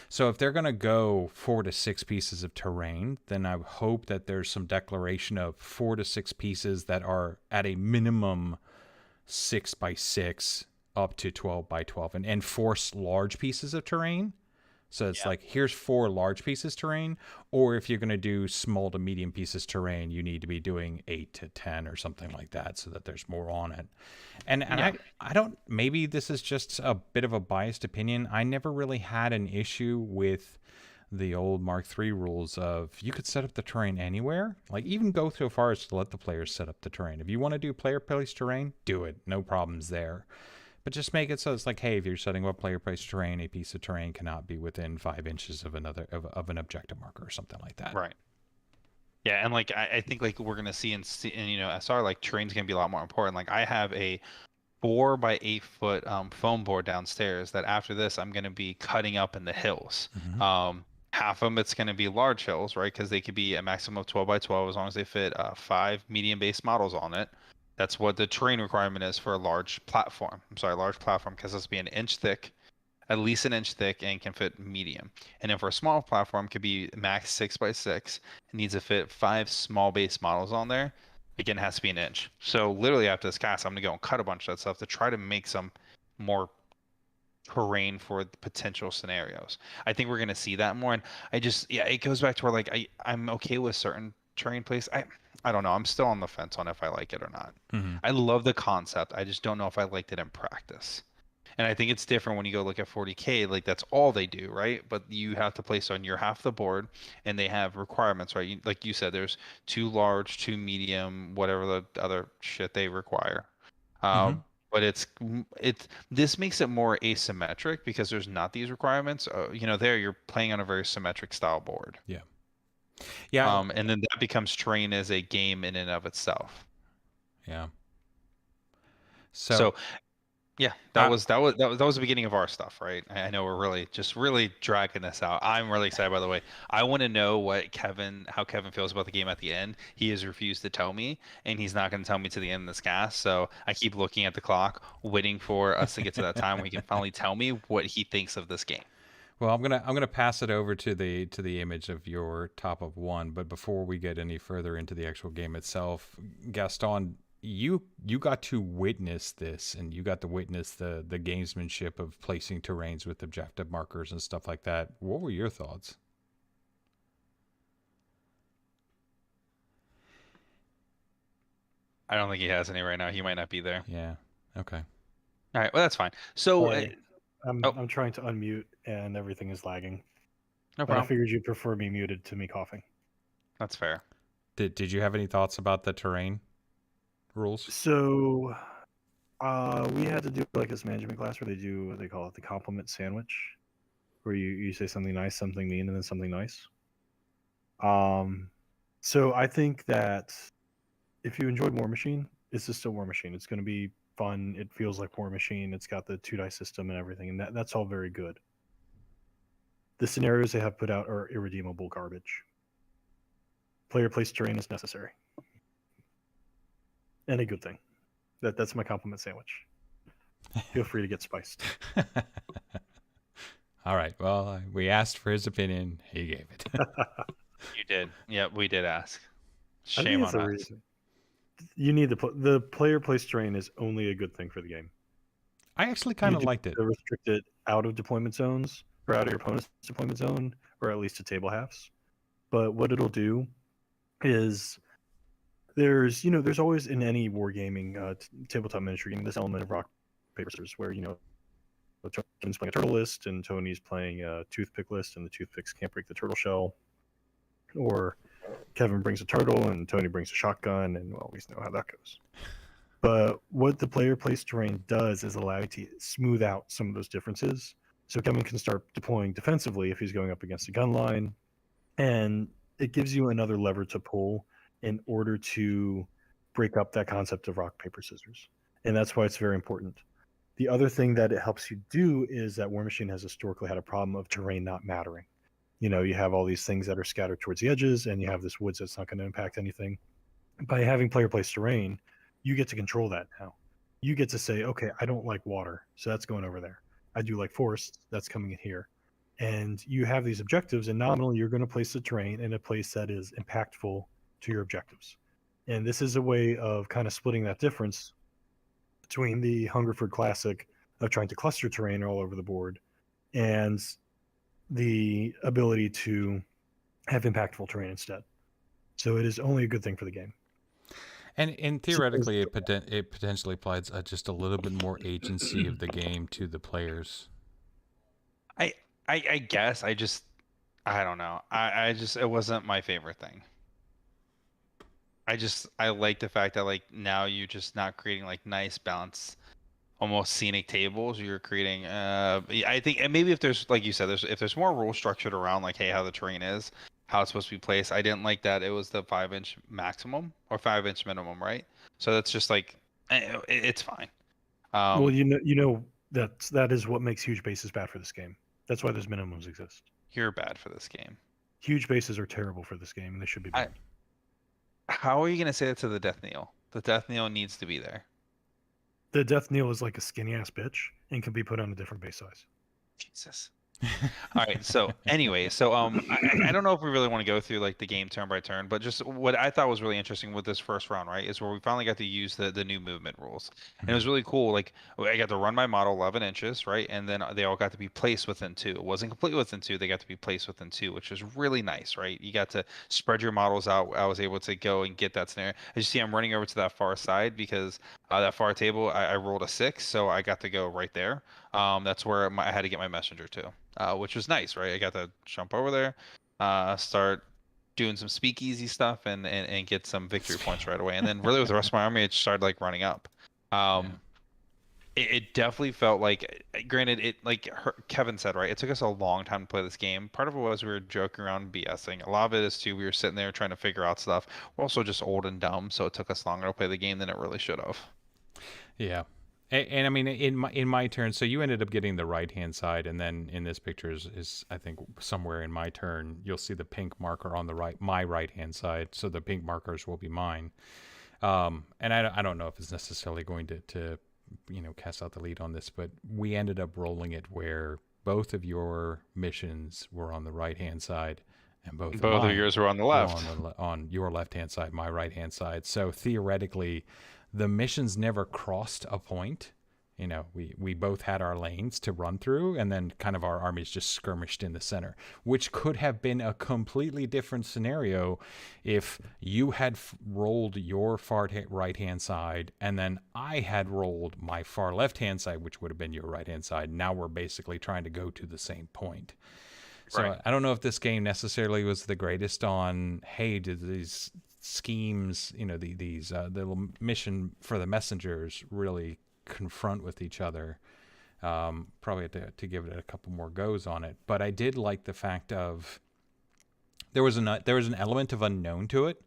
So if they're going to go 4 to 6 pieces of terrain, then I hope that there's some declaration of 4 to 6 pieces that are at a minimum 6 by 6 up to 12 by 12, and force large pieces of terrain. So it's like, here's 4 large pieces terrain, or if you're going to do small to medium pieces terrain, you need to be doing 8 to 10 or something like that, so that there's more on it. And I don't, maybe this is just a bit of a biased opinion. I never really had an issue with the old Mark III rules of you could set up the terrain anywhere, like even go so far as to let the players set up the terrain. If you want to do player placed terrain, do it. No problems there. But just make it so it's like, hey, if you're setting up player placed terrain, a piece of terrain cannot be within 5 inches of of an objective marker or something like that. right. Yeah, and like I think like we're gonna see in SR, like terrain's gonna be a lot more important. Like I have a 4 by 8 foot foam board downstairs that after this I'm gonna be cutting up in the hills. Half of them it's gonna be large hills, right? Because they could be a maximum of 12 by 12 as long as they fit 5 medium base models on it. That's what the terrain requirement is for a large platform. I'm sorry, large platform, because it's be an inch thick, at least an inch thick, and can fit medium. And then for a small platform, could be max 6 by 6. It needs to fit 5 small base models on there. Again, it has to be an inch. So literally after this cast, I'm gonna go and cut a bunch of that stuff to try to make some more terrain for potential scenarios. I think we're gonna see that more. And it goes back to where like I'm okay with certain terrain place. I don't know. I'm still on the fence on if I like it or not. I love the concept. I just don't know if I liked it in practice. And I think it's different when you go look at 40K. Like that's all they do, right? But you have to place on your half the board, and they have requirements, right? Like you said, there's 2 large, 2 medium, whatever the other shit they require. But this makes it more asymmetric because there's not these requirements. There you're playing on a very symmetric style board. Yeah. Yeah. And then that becomes terrain as a game in and of itself. Yeah. So yeah, that was the beginning of our stuff, right? I know we're really dragging this out. I'm really excited, by the way. I want to know how Kevin feels about the game at the end. He has refused to tell me, and he's not going to tell me to the end of this cast. So I keep looking at the clock, waiting for us to get to that time where he can finally tell me what he thinks of this game. Well, I'm gonna pass it over to the image of your top of 1. But before we get any further into the actual game itself, Gaston, you got to witness this, and you got to witness the gamesmanship of placing terrains with objective markers and stuff like that. What were your thoughts? I don't think he has any right now. He might not be there. Yeah. Okay. All right. Well, that's fine. So Sorry. I'm trying to unmute and everything is lagging. no But I problem. figured you'd prefer me muted to me coughing. That's fair. Did you have any thoughts about the terrain rules? So, we had to do like this management class where they do what they call it the compliment sandwich, where you say something nice, something mean, and then something nice. So I think that if you enjoyed Warmachine, it's just still Warmachine. It's going to be fun. It feels like Warmachine. It's got the 2 dice system and everything, and that's all very good. The scenarios they have put out are irredeemable garbage. Player placed terrain is necessary. And a good thing. That's my compliment sandwich. Feel free to get spiced. All right. Well, we asked for his opinion. He gave it. You did. Yeah, we did ask. I think Shame it's on a us. reason. You need the player place terrain is only a good thing for the game. I actually You kind of do liked it. have to restrict it out of deployment zones or out of your opponent's deployment zone, or at least to table halves. But what it'll do is there's always in any wargaming tabletop miniature game this element of rock paper scissors where Tony's playing a turtle list and Tony's playing a toothpick list and the toothpicks can't break the turtle shell, or Kevin brings a turtle and Tony brings a shotgun, and well, we know how that goes. But what the player place terrain does is allow you to smooth out some of those differences. So Kevin can start deploying defensively if he's going up against a gun line, and it gives you another lever to pull in order to break up that concept of rock, paper, scissors. And that's why it's very important. The other thing that it helps you do is that Warmachine has historically had a problem of terrain not mattering. You have all these things that are scattered towards the edges, and you have this woods that's not going to impact anything. By having player place terrain, you get to control that now. You get to say, okay, I don't like water, so that's going over there. I do like forests, that's coming in here. And you have these objectives, and nominally you're going to place the terrain in a place that is impactful to your objectives. And this is a way of kind of splitting that difference between the Hungerford Classic of trying to cluster terrain all over the board and the ability to have impactful terrain instead. So it is only a good thing for the game. And theoretically, it potentially applies just a little bit more agency of the game to the players. I guess I don't know. It wasn't my favorite thing. I like the fact that like now you're just not creating like nice balance, almost scenic tables. You're creating I think, and maybe if there's, like you said, if there's more rules structured around like, hey, how the terrain is, how it's supposed to be placed. I didn't like that it was the 5-inch maximum or 5-inch minimum, right? So that's just like it's fine. Well, that is what makes huge bases bad for this game. That's why those minimums exist. You're bad for this game. Huge bases are terrible for this game, and they should be banned. How are you going to say that to the Death Kneel? The Death Kneel needs to be there. The Death Kneel is like a skinny ass bitch and can be put on a different base size. Jesus. All right. So anyway, I don't know if we really want to go through like the game turn by turn, but just what I thought was really interesting with this first round, right, is where we finally got to use the new movement rules, and it was really cool. Like I got to run my model 11 inches, right, and then they all got to be placed within 2. It wasn't completely within 2; they got to be placed within 2, which was really nice, right? You got to spread your models out. I was able to go and get that scenario. As you see, I'm running over to that far side because that far table I rolled a 6, so I got to go right there. That's where I had to get my messenger to. Which was nice, right? I got to jump over there, start doing some speakeasy stuff, and get some victory points right away. And then really with the rest of my army, it started like running up. It definitely felt like, granted, Kevin said, right, it took us a long time to play this game. Part of it was we were joking around, BSing. A lot of it is too, we were sitting there trying to figure out stuff. We're also just old and dumb, so it took us longer to play the game than it really should have. Yeah. And I mean, in my turn, so you ended up getting the right hand side, and then in this picture is I think somewhere in my turn, you'll see the pink marker on my right hand side. So the pink markers will be mine. And I don't know if it's necessarily going to cast out the lead on this, but we ended up rolling it where both of your missions were on the right hand side, and both of yours were on the left. On your left hand side, my right hand side. So theoretically, the missions never crossed a point. We both had our lanes to run through, and then kind of our armies just skirmished in the center, which could have been a completely different scenario if you had rolled your far right hand side, and then I had rolled my far left hand side, which would have been your right hand side. Now we're basically trying to go to the same point. So right. I don't know if this game necessarily was the greatest on, hey, did these schemes, these little mission for the messengers really confront with each other. Probably had to give it a couple more goes on it, but I did like the fact of there was an element of unknown to it.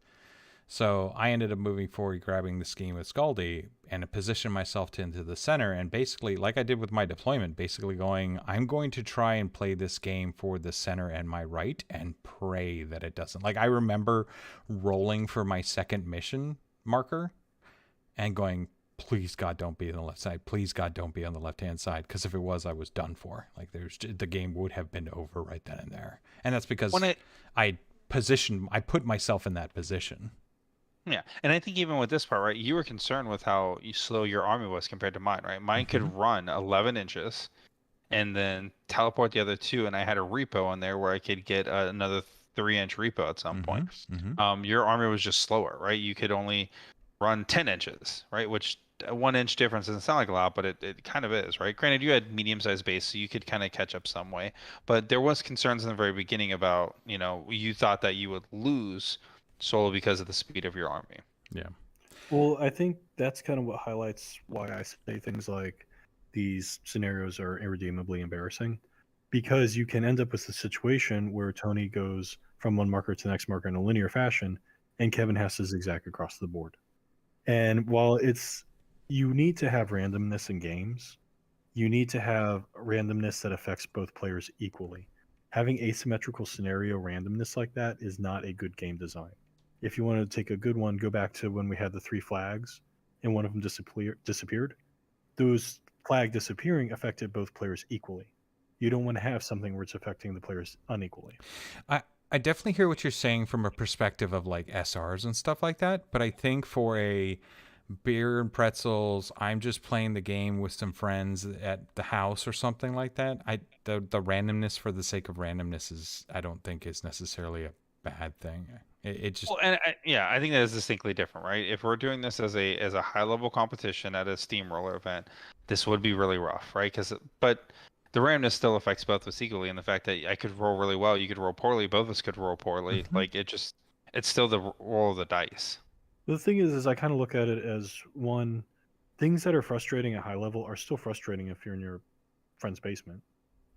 So I ended up moving forward, grabbing the scheme with Scaldi, and positioned myself into the center, and basically, like I did with my deployment, basically going, I'm going to try and play this game for the center and my right, and pray that it doesn't. Like, I remember rolling for my second mission marker, and going, please God don't be on the left side. Please God don't be on the left hand side, because if it was, I was done for. Like the game would have been over right then and there. And that's because I put myself in that position. Yeah, and I think even with this part, right, you were concerned with how slow your army was compared to mine, right? Mine could run 11 inches and then teleport the other 2, and I had a repo in there where I could get another 3-inch repo at some point. Your army was just slower, right? You could only run 10 inches, right? Which a 1-inch difference doesn't sound like a lot, but it kind of is, right? Granted, you had medium-sized base, so you could kind of catch up some way. But there was concerns in the very beginning about, you thought that you would lose solely because of the speed of your army. Yeah. Well, I think that's kind of what highlights why I say things like these scenarios are irredeemably embarrassing, because you can end up with a situation where Tony goes from one marker to the next marker in a linear fashion, and Kevin has to zigzag across the board. And while you need to have randomness in games, you need to have randomness that affects both players equally. Having asymmetrical scenario randomness like that is not a good game design. If you want to take a good one, go back to when we had the 3 flags and one of them disappeared. Those flag disappearing affected both players equally. You don't want to have something where it's affecting the players unequally. I definitely hear what you're saying from a perspective of like SRs and stuff like that, but I think for a beer and pretzels, I'm just playing the game with some friends at the house or something like that, the randomness for the sake of randomness I don't think is necessarily a bad thing. It just I think that is distinctly different, right? If we're doing this as a high level competition at a steamroller event, this would be really rough, right? But the randomness still affects both of us equally, and the fact that I could roll really well, you could roll poorly, both of us could roll poorly. Like it's still the roll of the dice. The thing is I kind of look at it as one, things that are frustrating at high level are still frustrating if you're in your friend's basement.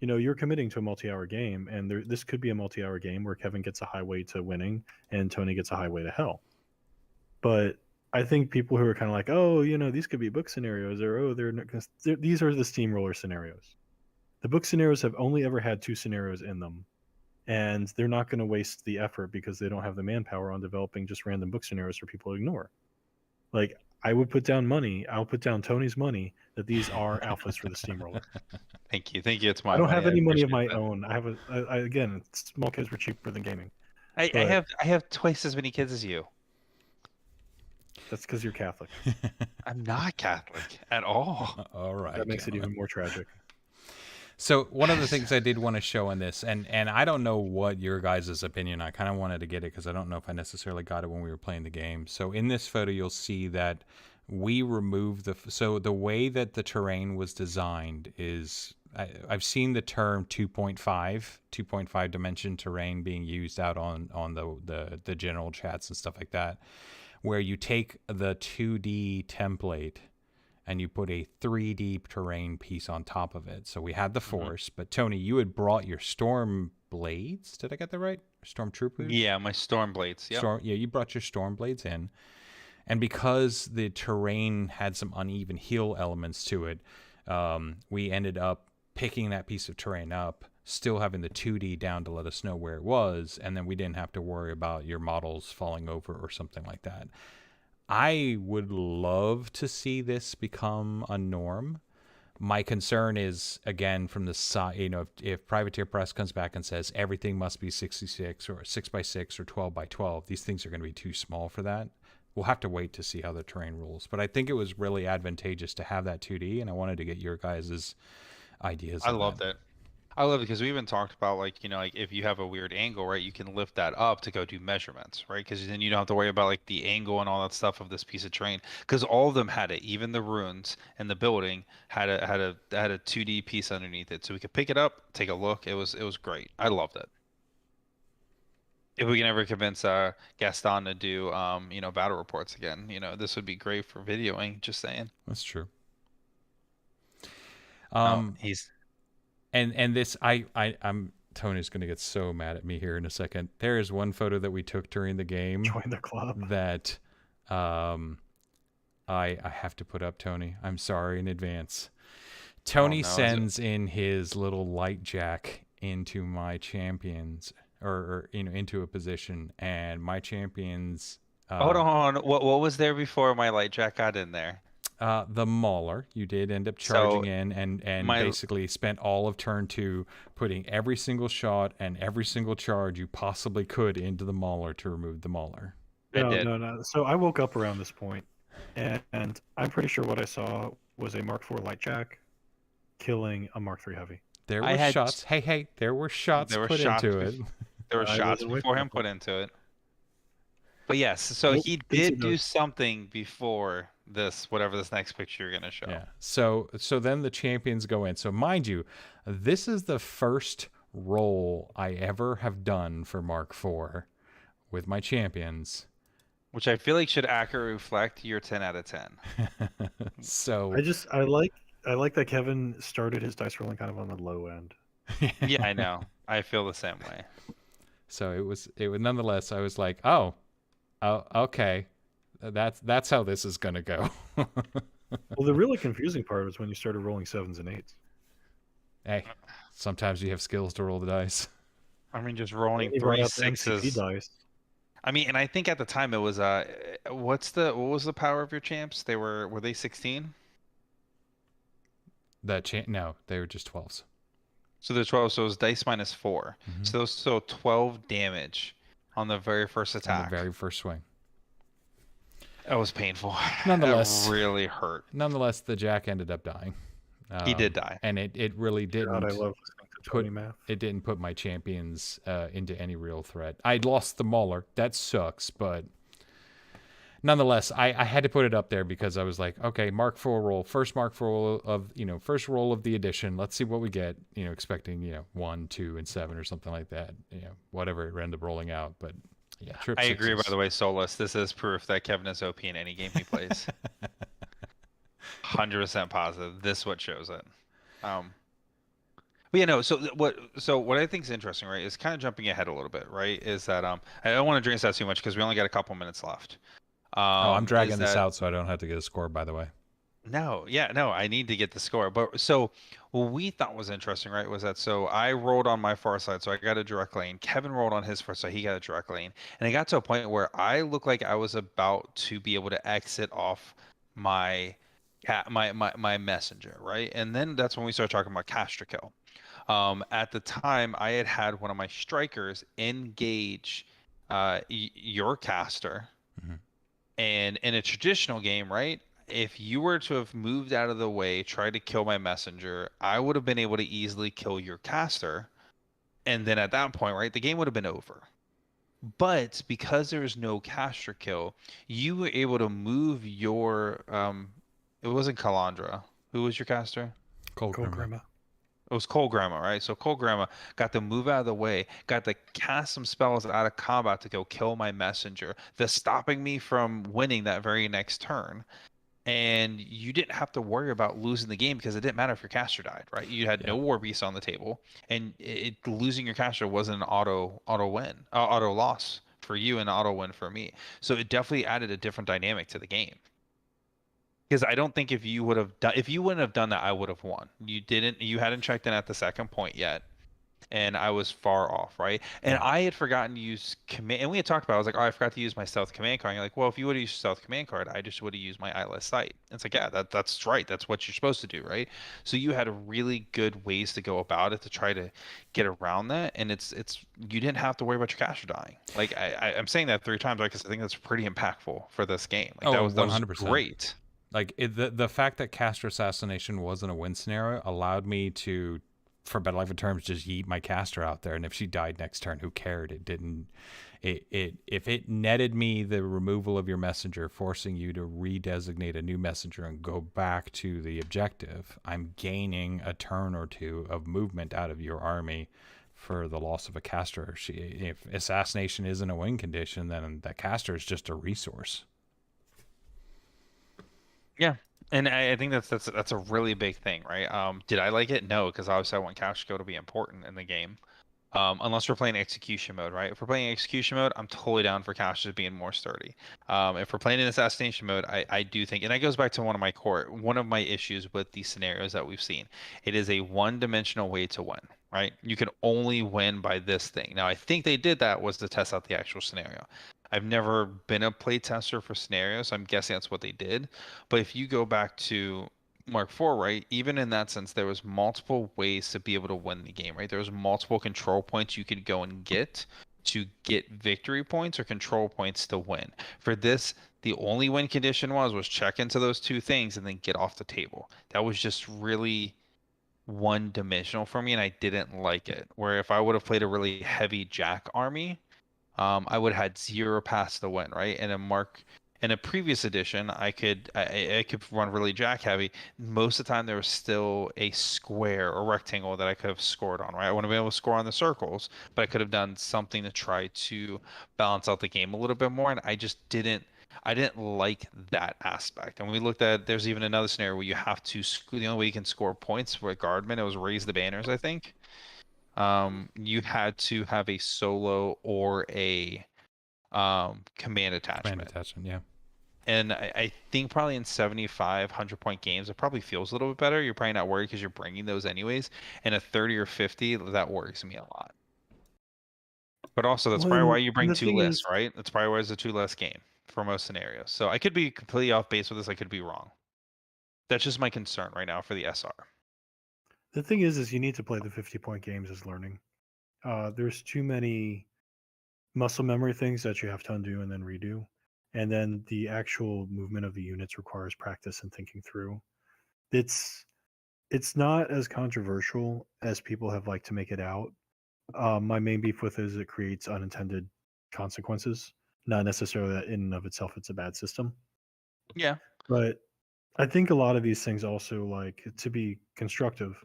You're committing to a multi-hour game, and this could be a multi-hour game where Kevin gets a highway to winning and Tony gets a highway to hell. But I think people who are kind of like, oh, these could be book scenarios, or oh, these are the steamroller scenarios. The book scenarios have only ever had 2 scenarios in them, and they're not going to waste the effort because they don't have the manpower on developing just random book scenarios for people to ignore. Like, I would put down money. I'll put down Tony's money that these are alphas for the steamroller. Thank you. It's my. I don't have any money of my that. own. I have again, small kids were cheaper than gaming. I have twice as many kids as you. That's because you're Catholic. I'm not Catholic at all. All right. That makes it even more tragic. So one of the things I did want to show in this, and I don't know what your guys' opinion, I kind of wanted to get it because I don't know if I necessarily got it when we were playing the game. So in this photo, you'll see that we removed the way that the terrain was designed is, I've seen the term 2.5 dimension terrain being used out on the general chats and stuff like that, where you take the 2D template and you put a 3D terrain piece on top of it. So we had the force, but Tony, you had brought your storm blades. Did I get that right? Stormtroopers? Yeah, my storm blades. Yep. You brought your storm blades in. And because the terrain had some uneven heel elements to it, we ended up picking that piece of terrain up, still having the 2D down to let us know where it was, and then we didn't have to worry about your models falling over or something like that. I would love to see this become a norm. My concern is, again, from the side, if Privateer Press comes back and says everything must be 66 or 6x6 or 12x12, these things are going to be too small for that. We'll have to wait to see how the terrain rules. But I think it was really advantageous to have that 2D, and I wanted to get your guys' ideas. I love that. I love it because we even talked about like if you have a weird angle, right, you can lift that up to go do measurements, right? Because then you don't have to worry about like the angle and all that stuff of this piece of terrain. Because all of them had it, even the ruins and the building had a 2D piece underneath it, so we could pick it up, take a look. It was great. I loved it. If we can ever convince Gaston to do battle reports again, this would be great for videoing. Just saying. That's true. He's. And this, I'm Tony's gonna get so mad at me here in a second. There is one photo that we took during the game. Join the club. That, I have to put up, Tony. I'm sorry in advance. Tony sends in his little light jack into my champions, or into a position, and my champions. Hold on. What was there before my light jack got in there? The Mauler, you did end up So charging in and my basically spent all of turn 2 putting every single shot and every single charge you possibly could into the Mauler to remove the Mauler. I No, did. no, no. So I woke up around this point, and I'm pretty sure what I saw was a Mark IV light jack killing a Mark III heavy. There I were had shots. Hey, there were shots there were put shots. into it. There were I shots wasn't before waking him up. put into it. But yes, so Nope, he didn't see did do those. something before this, whatever this next picture you're gonna show. Yeah. So then the champions go in. So mind you, this is the first roll I ever have done for Mark IV with my champions. Which I feel like should accurately reflect your 10 out of 10. So I like that Kevin started his dice rolling kind of on the low end. Yeah, I know. I feel the same way. So it was nonetheless. I was like, oh, okay, that's how this is gonna go. Well, the really confusing part was when you started rolling 7s and 8s. Hey, sometimes you have skills to roll the dice. I mean, just rolling You brought three out the MCP sixes. dice. I mean, and I think at the time it was what was the power of your champs? Were they 16? No, they were just 12s. So they're 12, so it was dice minus 4. Mhm. So 12 damage on the very first On attack. the very first swing. That was painful. Nonetheless. It really hurt. Nonetheless, the Jack ended up dying. He did die. And it really didn't. God, I love listening to Tony put- math. It didn't put my champions into any real threat. I lost the Mauler. That sucks, but nonetheless, I had to put it up there because I was like, okay, Mark IV roll, first Mark IV roll of first roll of the edition. Let's see what we get. Expecting 1, 2, and 7 or something like that. Whatever it ended up rolling out, but yeah. I agree. By the way, Solus, this is proof that Kevin is OP in any game he plays. 100% positive. This is what shows it. But yeah, no. So what I think is interesting, right, is kind of jumping ahead a little bit, right? Is that I don't want to drink this out too much because we only got a couple minutes left. I'm dragging this out so I don't have to get a score. By the way. No, I need to get the score. But so what we thought was interesting, right, was that so I rolled on my far side, so I got a direct lane. Kevin rolled on his far side, he got a direct lane, and it got to a point where I looked like I was about to be able to exit off my messenger, right? And then that's when we started talking about caster kill. At the time, I had one of my strikers engage your caster, and in a traditional game, right? If you were to have moved out of the way, tried to kill my messenger, I would have been able to easily kill your caster. And then at that point, right, the game would have been over. But because there was no caster kill, you were able to move your it wasn't Kalandra. Who was your caster? Cold Grandma. It was Cole Grandma, right? So Cole Grandma got to move out of the way, got to cast some spells out of combat to go kill my messenger, thus stopping me from winning that very next turn. And you didn't have to worry about losing the game because it didn't matter if your caster died, right? You had no war beast on the table, and losing your caster wasn't an auto loss for you and auto win for me. So it definitely added a different dynamic to the game. Because I don't think if you wouldn't have done that, I would have won. You hadn't checked in at the second point yet, and I was far off, right? And I had forgotten to use command, and we had talked about it. I was like, oh, I forgot to use my stealth command card. And you're like, well, if you would have used stealth command card, I just would have used my eyeless sight. And it's like, yeah, that's right. That's what you're supposed to do, right? So you had really good ways to go about it to try to get around that, and it's you didn't have to worry about your caster dying. Like I'm saying that 3 times, right? Because I think that's pretty impactful for this game. Like that was 100%. Great. Like the fact that caster assassination wasn't a win scenario allowed me to, for better life of terms, just yeet my caster out there, and if she died next turn, who cared? It didn't. If it netted me the removal of your messenger, forcing you to redesignate a new messenger and go back to the objective, I'm gaining a turn or 2 of movement out of your army for the loss of a caster. If assassination isn't a win condition, then that caster is just a resource. Yeah, and I think that's a really big thing, right? Did I like it? No, because obviously I want caster kill to be important in the game. Unless we're playing execution mode, right? If we're playing execution mode, I'm totally down for casters being more sturdy. If we're playing in assassination mode, I do think, and that goes back to one of my issues with these scenarios that we've seen. It is a one-dimensional way to win, right? You can only win by this thing. Now, I think they did that was to test out the actual scenario. I've never been a playtester for scenarios, so I'm guessing that's what they did. But if you go back to Mark IV, right, even in that sense, there was multiple ways to be able to win the game, right? There was multiple control points you could go and get to get victory points or control points to win. For this, the only win condition was check into those two things and then get off the table. That was just really one dimensional for me, and I didn't like it. Where if I would have played a really heavy Jack army, I would have had 0 pass to win, right? And in a previous edition, I could run really Jack heavy. Most of the time, there was still a square or rectangle that I could have scored on, right? I wouldn't be able to score on the circles, but I could have done something to try to balance out the game a little bit more. And I didn't like that aspect. And we looked at, there's even another scenario where you have to, the only way you can score points with Guardman, it was raise the banners, I think. You had to have a solo or a command attachment. Command attachment, yeah. And I think probably in 75, 100-point games, it probably feels a little bit better. You're probably not worried because you're bringing those anyways. And a 30 or 50, that worries me a lot. But also, that's probably why you bring two lists, right? That's probably why it's a 2-list game for most scenarios. So I could be completely off base with this. I could be wrong. That's just my concern right now for the SR. The thing is you need to play the 50-point games as learning. There's too many muscle memory things that you have to undo and then redo. And then the actual movement of the units requires practice and thinking through. It's not as controversial as people have liked to make it out. My main beef with it is it creates unintended consequences. Not necessarily that in and of itself it's a bad system. Yeah. But I think a lot of these things also, like, to be constructive,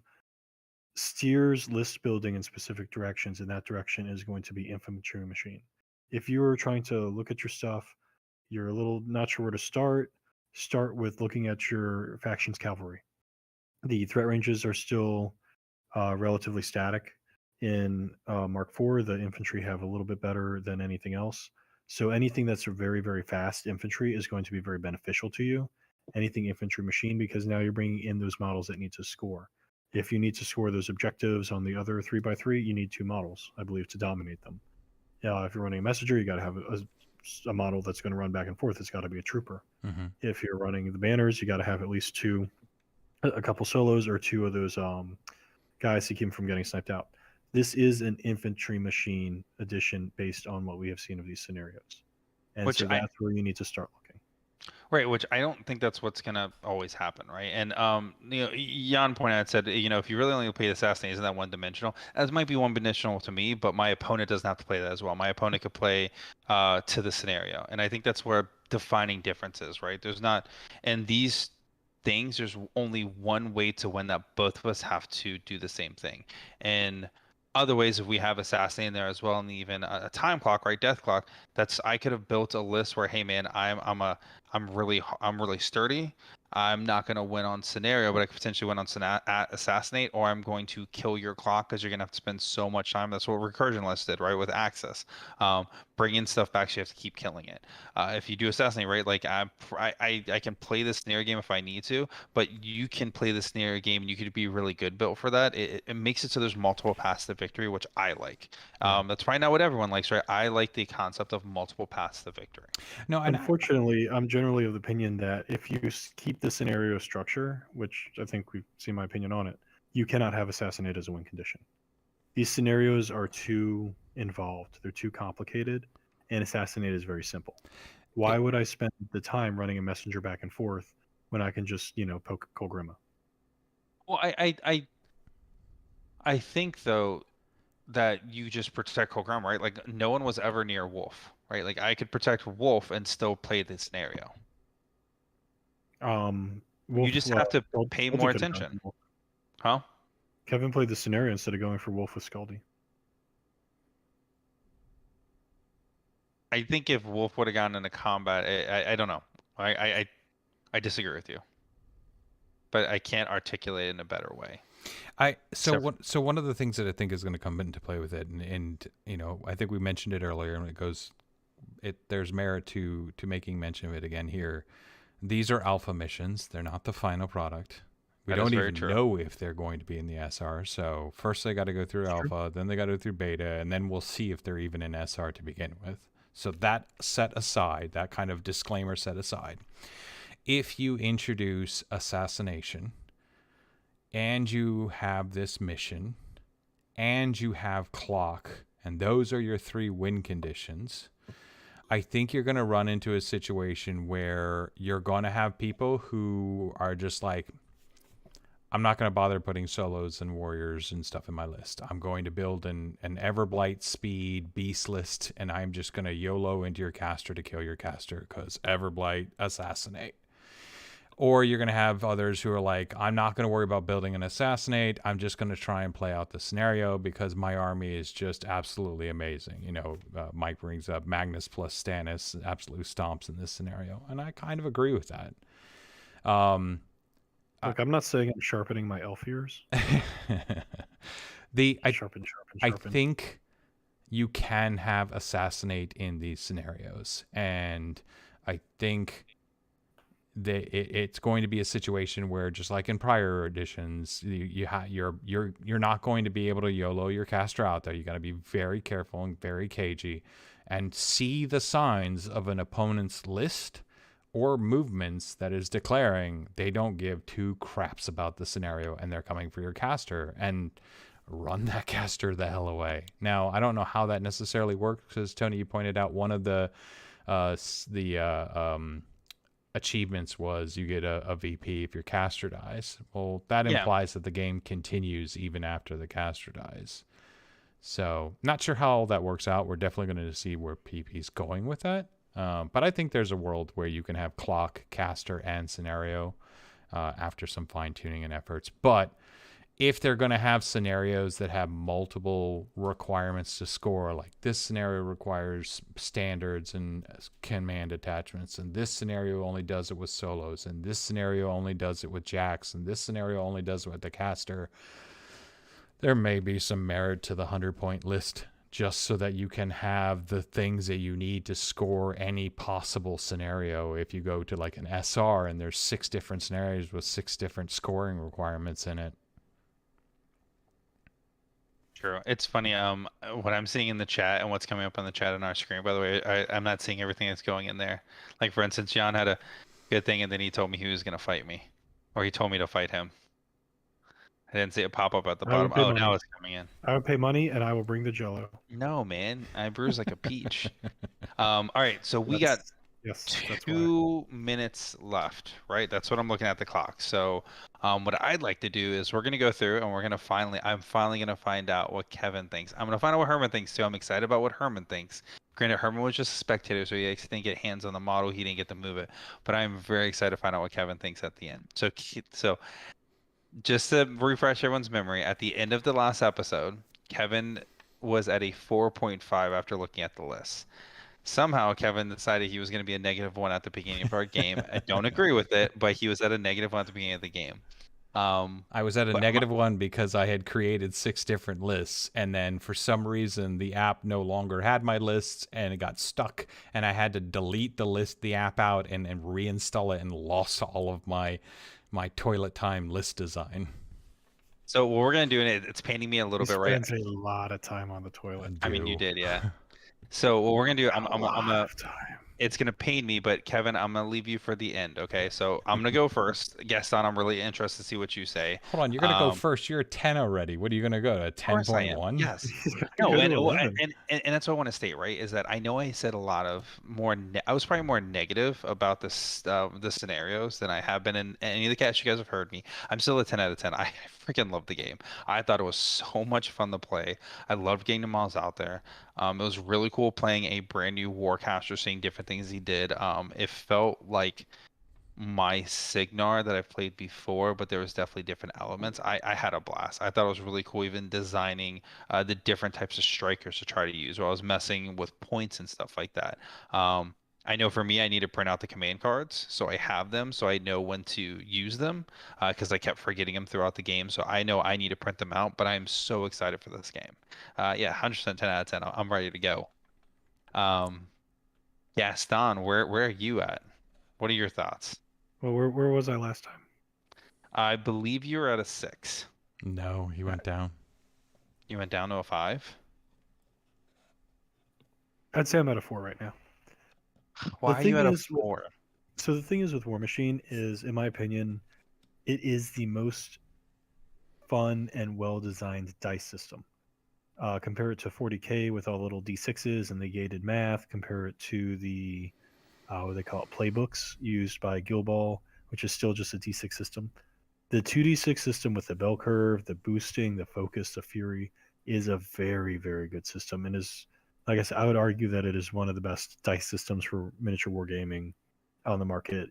steers list building in specific directions, and that direction is going to be infantry machine. If you are trying to look at your stuff, you're a little not sure where to start with looking at your faction's cavalry. The threat ranges are still relatively static. In Mark IV, the infantry have a little bit better than anything else. So anything that's a very, very fast infantry is going to be very beneficial to you. Anything infantry machine, because now you're bringing in those models that need to score. If you need to score those objectives on the other 3x3, you need 2 models, I believe, to dominate them. If you're running a messenger, you got to have a model that's going to run back and forth. It's got to be a trooper. Mm-hmm. If you're running the banners, you got to have at least a couple solos or 2 of those guys to keep them from getting sniped out. This is an infantry machine edition based on what we have seen of these scenarios. And so that's where you need to start looking. Right, which I don't think that's what's gonna always happen, right? And Jan pointed out, said, if you really only play the assassinate, isn't that one-dimensional? That might be one-dimensional to me, but my opponent doesn't have to play that as well. My opponent could play to the scenario, and I think that's where defining difference is, right? There's not, and these things, there's only one way to win that both of us have to do the same thing, and other ways, if we have assassinate in there as well, and even a time clock, right, death clock, I could have built a list where, hey man, I'm really sturdy. I'm not going to win on scenario, but I could potentially win on assassinate, or I'm going to kill your clock because you're going to have to spend so much time. That's what recursion list did, right, with access. Bring in stuff back, so you have to keep killing it. If you do assassinate, right, like I can play the scenario game if I need to, but you can play the scenario game and you could be really good built for that. It makes it so there's multiple paths to victory, which I like. That's probably not what everyone likes, right? I like the concept of multiple paths to victory. No, and unfortunately, I'm generally of the opinion that if you keep the scenario structure, which I think we've seen my opinion on it, you cannot have assassinate as a win condition. These scenarios are too involved. They're too complicated, and assassinate is very simple. Why would I spend the time running a messenger back and forth when I can just, poke Colgrima? Well, I think, though, that you just protect Colgrima, right? Like, no one was ever near Wolf, right? Like, I could protect Wolf and still play the scenario. Wolf, you just have to pay more attention. Huh? Kevin played the scenario instead of going for Wolf with Scaldy. I think if Wolf would have gotten into combat, I don't know. I disagree with you, but I can't articulate it in a better way. So one of the things that I think is going to come into play with it, and I think we mentioned it earlier, and there's merit to making mention of it again here. These are alpha missions; they're not the final product. We don't even know if they're going to be in the SR. So first they got to go through alpha, then they got to go through beta, and then we'll see if they're even in SR to begin with. So that set aside, that kind of disclaimer set aside, if you introduce assassination and you have this mission and you have clock, and those are your 3 win conditions, I think you're going to run into a situation where you're going to have people who are just like, I'm not going to bother putting solos and warriors and stuff in my list. I'm going to build an Everblight speed beast list, and I'm just going to YOLO into your caster to kill your caster because Everblight assassinate. Or you're going to have others who are like, I'm not going to worry about building an assassinate. I'm just going to try and play out the scenario because my army is just absolutely amazing. You know, Mike brings up Magnus plus Stannis, absolute stomps in this scenario. And I kind of agree with that. Look, I'm not saying I'm sharpening my elf ears. Sharpen. I think you can have assassinate in these scenarios. And I think it's going to be a situation where, just like in prior editions, you're not going to be able to YOLO your caster out there. You got to be very careful and very cagey, and see the signs of an opponent's list or movements that is declaring they don't give 2 craps about the scenario and they're coming for your caster, and run that caster the hell away. Now, I don't know how that necessarily works because, Tony, you pointed out one of the achievements was you get a VP if your caster dies. Well, that implies that the game continues even after the caster dies. So not sure how all that works out. We're definitely going to see where PP's going with that. But I think there's a world where you can have clock, caster, and scenario after some fine tuning and efforts. But if they're going to have scenarios that have multiple requirements to score, like this scenario requires standards and command attachments, and this scenario only does it with solos, and this scenario only does it with jacks, and this scenario only does it with the caster, there may be some merit to the 100-point list just so that you can have the things that you need to score any possible scenario. If you go to like an SR and there's 6 different scenarios with 6 different scoring requirements in it. True. It's funny. What I'm seeing in the chat and what's coming up on the chat on our screen. By the way, I'm not seeing everything that's going in there. Like, for instance, Jan had a good thing, and then he told me he was gonna fight me, or he told me to fight him. I didn't see it pop up at the bottom. Oh, now it's coming in. I would pay money, and I will bring the Jello. No, man, I bruise like a peach. All right, so we got 2 minutes left, right? That's what I'm looking at the clock. So what I'd like to do is we're going to go through and I'm finally going to find out what Kevin thinks. I'm going to find out what Herman thinks too. I'm excited about what Herman thinks. Granted, Herman was just a spectator, so he didn't get hands on the model. He didn't get to move it. But I'm very excited to find out what Kevin thinks at the end. So just to refresh everyone's memory, at the end of the last episode, Kevin was at a 4.5 after looking at the list. Somehow Kevin decided he was going to be a -1 at the beginning of our game. I don't agree with it, but he was at a -1 at the beginning of the game. I was at a -1 because I had created 6 different lists, and then for some reason the app no longer had my lists and it got stuck, and I had to delete the app out and reinstall it, and lost all of my toilet time list design. So what we're going to do, and it's painting me a little bit, right? Spends a lot of time on the toilet. I mean, you did, yeah. So what we're gonna do, it's gonna pain me, but Kevin, I'm gonna leave you for the end, okay? So I'm gonna go first. Gaston, I'm really interested to see what you say. Hold on, you're gonna go first. You're a 10 already. What are you gonna go to? 10.1? Yes. No, and that's what I want to state, right? Is that I know I said a lot of I was probably more negative about this the scenarios than I have been in any of the casts you guys have heard me. I'm still a 10 out of 10. I freaking love the game. I thought it was so much fun to play. I loved getting the models out there. It was really cool playing a brand new Warcaster, seeing different things he did. It felt like my Signar that I've played before, but there was definitely different elements. I had a blast. I thought it was really cool even designing the different types of strikers to try to use while I was messing with points and stuff like that. I know for me, I need to print out the command cards, so I have them, so I know when to use them, because I kept forgetting them throughout the game. So I know I need to print them out, but I'm so excited for this game. Yeah, 100% 10 out of 10. I'm ready to go. Gaston, where are you at? What are your thoughts? Well, where was I last time? I believe you were at a 6. No, he went down. You went down to a 5? I'd say I'm at a 4 right now. Why are you at a is, 4? so the thing is with Warmachine is, in my opinion, it is the most fun and well-designed dice system. Compare it to 40K with all the little D6s and the gated math. Compare it to the what they call it, playbooks used by Guild Ball, which is still just a D6 system. The 2D6 system with the bell curve, the boosting, the focus, the fury is a very, very good system, and is, like I said, I would argue that it is one of the best dice systems for miniature wargaming on the market.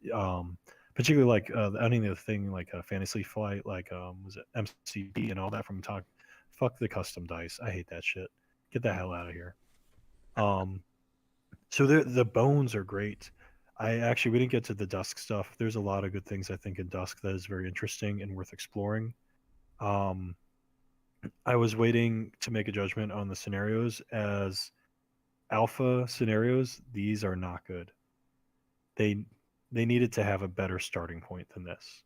Particularly like any other thing like Fantasy Flight, like was it MCP and all that from Talk. Fuck the custom dice. I hate that shit. Get the hell out of here. So the bones are great. We didn't get to the Dusk stuff. There's a lot of good things I think in Dusk that is very interesting and worth exploring. I was waiting to make a judgment on the scenarios as alpha scenarios. These are not good. They needed to have a better starting point than this.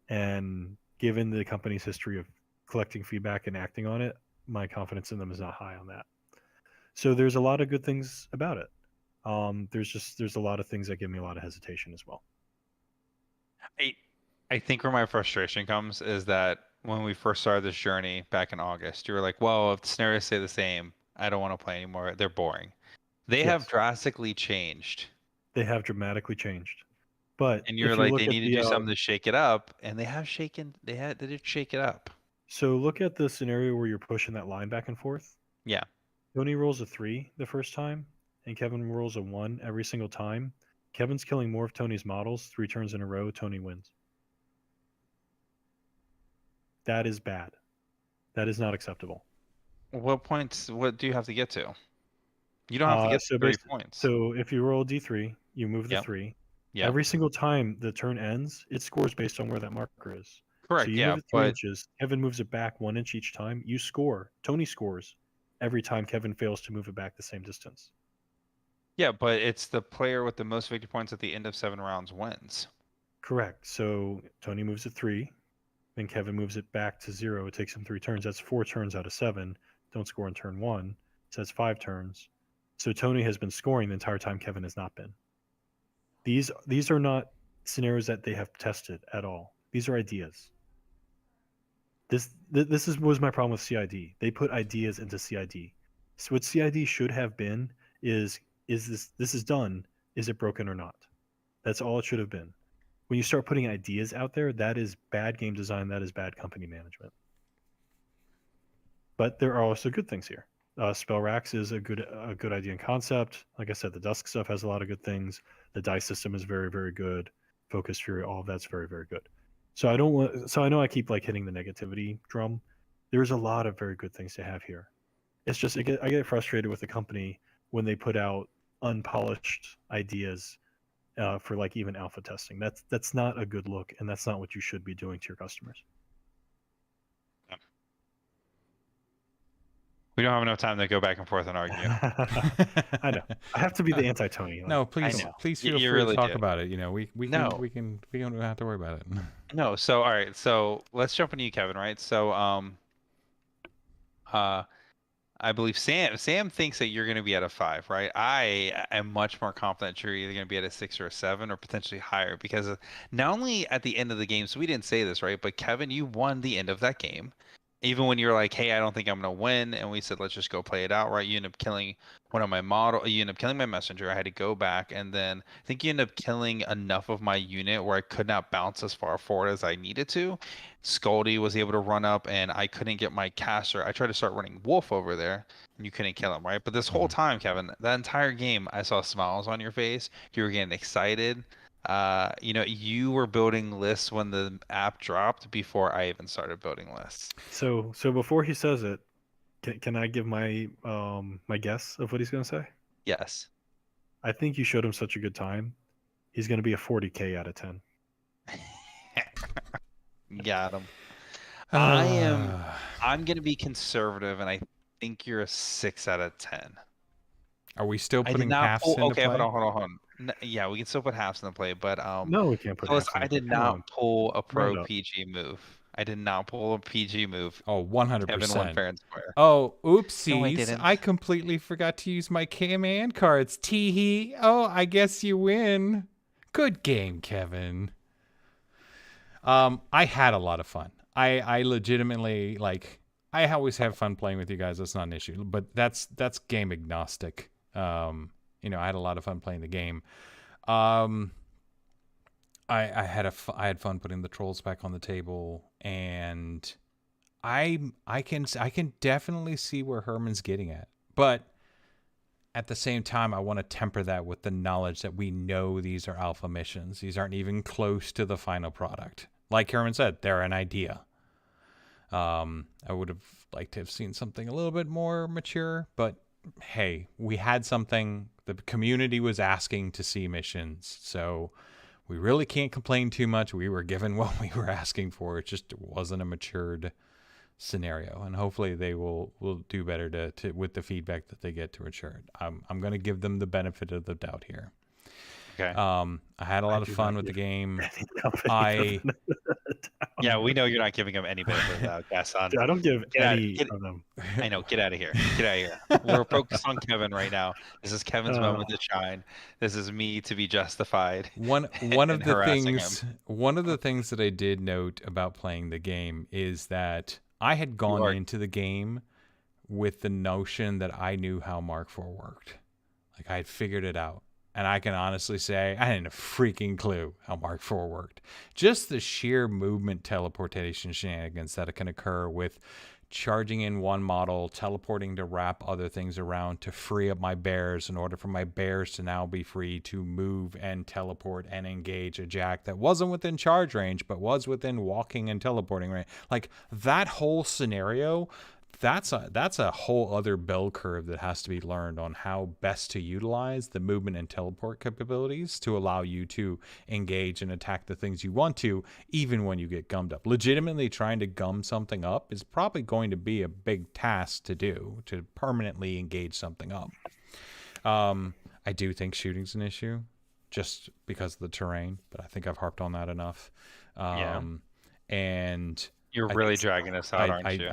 And given the company's history of collecting feedback and acting on it, my confidence in them is not high on that. So there's a lot of good things about it. There's a lot of things that give me a lot of hesitation as well. I think where my frustration comes is that when we first started this journey back in August, you were like, well, if the scenarios stay the same, I don't want to play anymore. They're boring. They have Yes. drastically changed. They have dramatically changed. But And you're if you like, look they at need to do something to shake it up, and they did shake it up. So look at the scenario where you're pushing that line back and forth. Yeah. Tony rolls a 3 the first time, and Kevin rolls a 1 every single time. Kevin's killing more of Tony's models 3 turns in a row. Tony wins. That is bad. That is not acceptable. What do you have to get to? You don't have to get to 30 points. So if you roll a D3, you move the Yep. 3. Yep. Every single time the turn ends, it scores based on where that marker is. Correct. So you move it 3 inches. Kevin moves it back 1 inch each time. You score. Tony scores every time Kevin fails to move it back the same distance. Yeah, but it's the player with the most victory points at the end of 7 rounds wins. Correct. So Tony moves it 3, then Kevin moves it back to 0. It takes him 3 turns. That's 4 turns out of 7. Don't score in turn 1. So that's 5 turns. So Tony has been scoring the entire time. Kevin has not been. These are not scenarios that they have tested at all. These are ideas. This was my problem with CID. They put ideas into CID. So what CID should have been is this is done? Is it broken or not? That's all it should have been. When you start putting ideas out there, that is bad game design. That is bad company management. But there are also good things here. Spell racks is a good idea and concept. Like I said, the Dusk stuff has a lot of good things. The dice system is very, very good. Focus Fury, all of that's very, very good. So I know I keep like hitting the negativity drum. There's a lot of very good things to have here. It's just I get frustrated with the company when they put out unpolished ideas for like even alpha testing. That's not a good look, and that's not what you should be doing to your customers. We don't have enough time to go back and forth and argue. I know. I have to be the anti-Tony. No, please feel free to talk about it. You know, we don't have to worry about it. No, so all right, so let's jump into you, Kevin. Right, so I believe Sam thinks that you're going to be at a 5, right? I am much more confident you're either going to be at a 6 or a 7 or potentially higher, because not only at the end of the game, so we didn't say this, right? But Kevin, you won the end of that game. Even when you're like, hey, I don't think I'm going to win, and we said, let's just go play it out, right? You end up killing one of my you end up killing my messenger. I had to go back, and then I think you end up killing enough of my unit where I could not bounce as far forward as I needed to. Scaldy was able to run up, and I couldn't get my caster. I tried to start running Wolf over there, and you couldn't kill him, right? But this whole time, Kevin, that entire game, I saw smiles on your face. You were getting excited. You were building lists when the app dropped before I even started building lists. So before he says it, can I give my my guess of what he's going to say? Yes. I think you showed him such a good time. He's going to be a 40K out of 10. Got him. I'm going to be conservative, and I think you're a 6 out of 10. Are we still putting halves into play? Okay, hold on. Yeah, we can still put halves in the play, but no, we can't put halves. I did not pull a pro PG move. I did not pull a PG move. Oh, Kevin won 100%. fair and square. Oh, No, I oopsies. didn't. I completely forgot to use my command cards. Tee-hee. Oh, I guess you win. Good game, Kevin. I had a lot of fun. I legitimately, like, I always have fun playing with you guys. That's not an issue. But that's game agnostic. You know, I had a lot of fun playing the game. I had fun putting the trolls back on the table, and I can definitely see where Herman's getting at, but at the same time, I want to temper that with the knowledge that we know these are alpha missions. These aren't even close to the final product. Like Herman said, they're an idea. I would have liked to have seen something a little bit more mature, but hey, we had something. The community was asking to see missions, so we really can't complain too much. We were given what we were asking for. It just wasn't a matured scenario, and hopefully they will do better to with the feedback that they get to mature it. I'm going to give them the benefit of the doubt here. Okay. I had a lot of fun with the game. Yeah, we know you're not giving him any benefit of the doubt, Gaston. I don't give any of them. I know. Get out of here. Get out of here. We're focused on Kevin right now. This is Kevin's moment to shine. This is me to be justified. One of the things that I did note about playing the game is that I had gone into the game with the notion that I knew how Mark IV worked. Like, I had figured it out. And I can honestly say I hadn't a freaking clue how Mark IV worked. Just the sheer movement teleportation shenanigans that can occur with charging in one model, teleporting to wrap other things around to free up my bears in order for my bears to now be free to move and teleport and engage a jack that wasn't within charge range but was within walking and teleporting range. Like, that whole scenario, that's a whole other bell curve that has to be learned on how best to utilize the movement and teleport capabilities to allow you to engage and attack the things you want to, even when you get gummed up. Legitimately trying to gum something up is probably going to be a big task to do, to permanently engage something up. I do think shooting's an issue just because of the terrain, but I think I've harped on that enough. And you're really dragging us out, aren't you?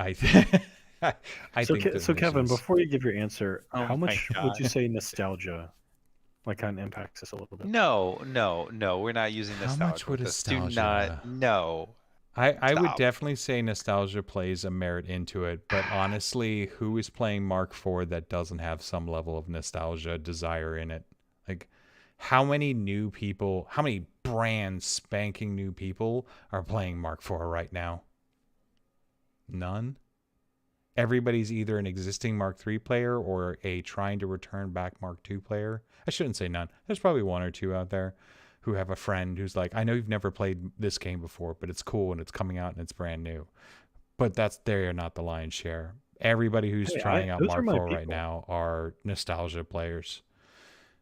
So Kevin, before you give your answer, how much would you say nostalgia kind of impacts us a little bit? No, we're not using nostalgia. How much would nostalgia? Do not, no. I would definitely say nostalgia plays a merit into it, but honestly, who is playing Mark IV that doesn't have some level of nostalgia desire in it? Like, how many new people, how many brand spanking new people are playing Mark IV right now? None. Everybody's either an existing Mark III player or a trying to return back Mark II player. I shouldn't say none. There's probably one or two out there who have a friend who's like, I know you've never played this game before, but it's cool and it's coming out and it's brand new. But they're not the lion's share. Everybody who's trying out Mark IV right now are nostalgia players.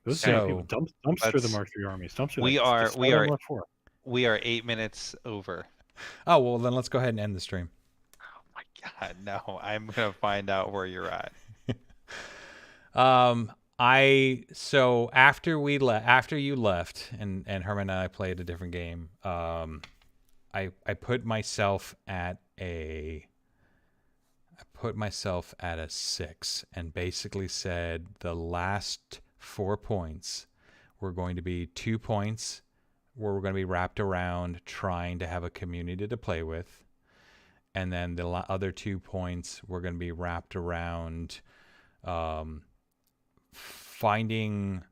Those are people. Dumpster the Mark III armies. Dumpster. We are 8 minutes over. Oh, well, then let's go ahead and end the stream. God, no, I'm gonna find out where you're at. So after you left and Herman and I played a different game, I put myself at a 6 and basically said the last 4 points were going to be 2 points where we're going to be wrapped around trying to have a community to play with. And then the other 2 points were going to be wrapped around finding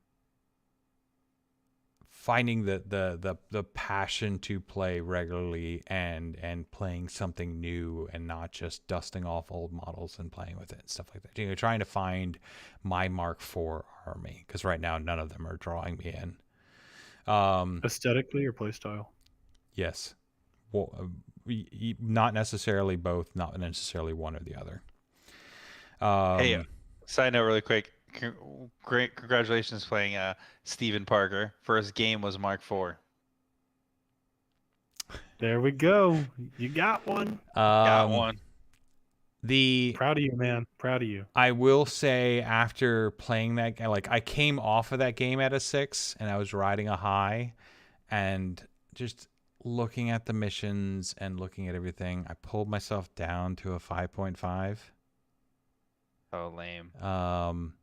the passion to play regularly and playing something new and not just dusting off old models and playing with it and stuff like that. You know, trying to find my Mark IV army, because right now none of them are drawing me in. Aesthetically or playstyle? Yes. Well, not necessarily both, not necessarily one or the other. Hey, side note really quick. Great, congratulations playing Stephen Parker. First game was Mark IV. There we go. You got one. Got one. Proud of you, man. Proud of you. I will say, after playing that, I came off of that game at a 6 and I was riding a high, and just looking at the missions and looking at everything, I pulled myself down to a 5.5. Oh, lame.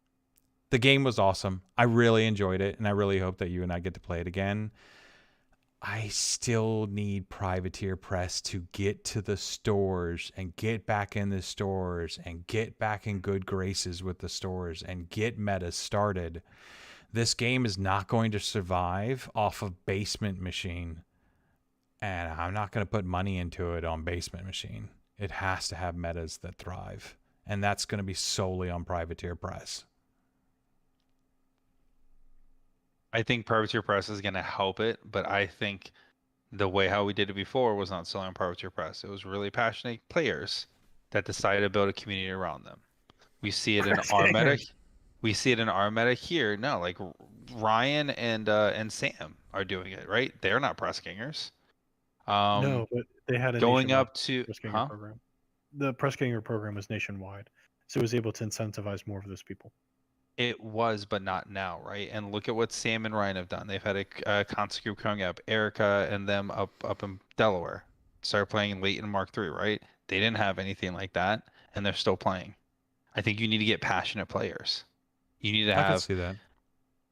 The game was awesome. I really enjoyed it, and I really hope that you and I get to play it again. I still need Privateer Press to get to the stores and get back in the stores and get back in good graces with the stores and get metas started. This game is not going to survive off of Basement Machine, and I'm not going to put money into it on Basement Machine. It has to have metas that thrive, and that's going to be solely on Privateer Press. I think Privateer Press is going to help it, but I think the way how we did it before was not selling Privateer Press. It was really passionate players that decided to build a community around them. We see it in our meta. We see it in our meta here. No, like Ryan and Sam are doing it, right? They're not press gangers. No, but they had a Going nationwide up to press ganger program. The press ganger program was nationwide, so it was able to incentivize more of those people. It was, but not now, right? And look at what Sam and Ryan have done. They've had a constant group coming up. Erica and them up in Delaware started playing late in Mark III, right? They didn't have anything like that, and they're still playing. I think you need to get passionate players. You need to have. I can see that.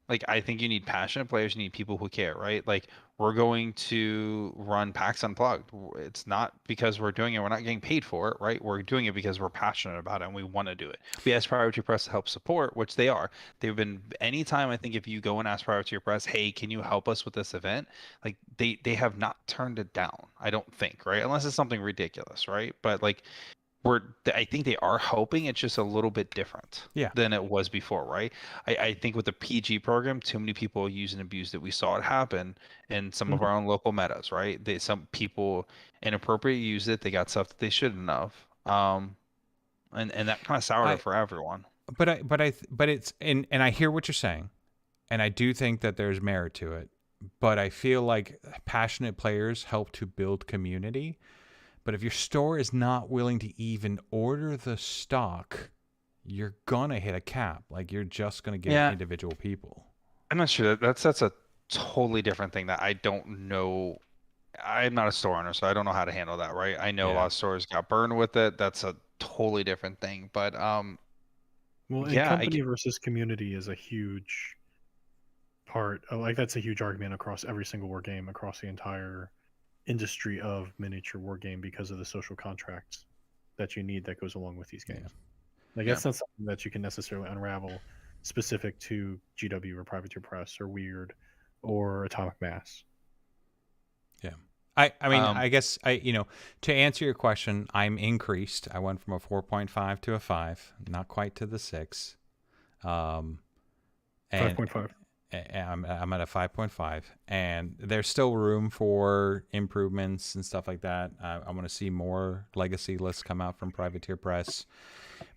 Like, I think you need passionate players. You need people who care, right? Like, we're going to run PAX Unplugged. It's not because we're doing it. We're not getting paid for it, right? We're doing it because we're passionate about it and we want to do it. We ask Privateer Press to help support, which they are. They've been, anytime I think if you go and ask Privateer Press, hey, can you help us with this event? Like, they have not turned it down, I don't think, right? Unless it's something ridiculous, right? But, like, I think they are helping. It's just a little bit different than it was before, right? I think with the PG program, too many people use and abuse that. We saw it happen in some of our own local metas, right? Some people inappropriately use it. They got stuff that they shouldn't have, and that kind of soured it for everyone. But it's and I hear what you're saying, and I do think that there's merit to it. But I feel like passionate players help to build community. But if your store is not willing to even order the stock, you're going to hit a cap. Like, you're just going to get individual people. I'm not sure. That's a totally different thing that I don't know. I'm not a store owner, so I don't know how to handle that, right? I know a lot of stores got burned with it. That's a totally different thing. But, well, company versus community is a huge part. Like, that's a huge argument across every single war game, across the entire industry of miniature war game, because of the social contracts that you need that goes along with these games. Like, that's not something that you can necessarily unravel specific to GW or Privateer Press or Weird or Atomic Mass. Yeah. I mean, I guess to answer your question, I'm increased. I went from a 4.5 to a 5, not quite to the 6. 5.5. I'm at a 5.5, and there's still room for improvements and stuff like that. I want to see more legacy lists come out from Privateer Press,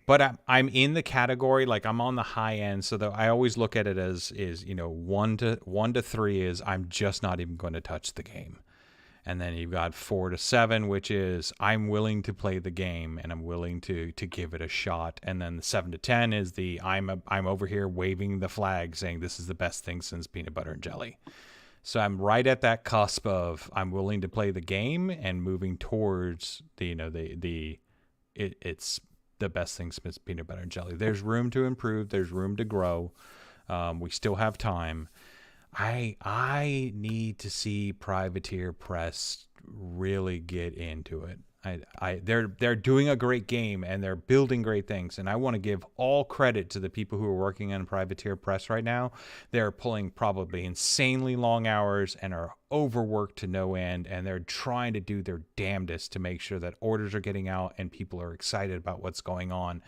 but I'm in the category, like, I'm on the high end. So I always look at it as 1 to 3 is I'm just not even going to touch the game. And then you've got 4 to 7, which is I'm willing to play the game and I'm willing to give it a shot. And then the 7 to 10 is I'm over here waving the flag saying this is the best thing since peanut butter and jelly. So I'm right at that cusp of I'm willing to play the game and moving towards it's the best thing since peanut butter and jelly. There's room to improve. There's room to grow. We still have time. I need to see Privateer Press really get into it. They're doing a great game and they're building great things, and I want to give all credit to the people who are working on Privateer Press right now. They're pulling probably insanely long hours and are overworked to no end, and they're trying to do their damnedest to make sure that orders are getting out and people are excited about what's going on.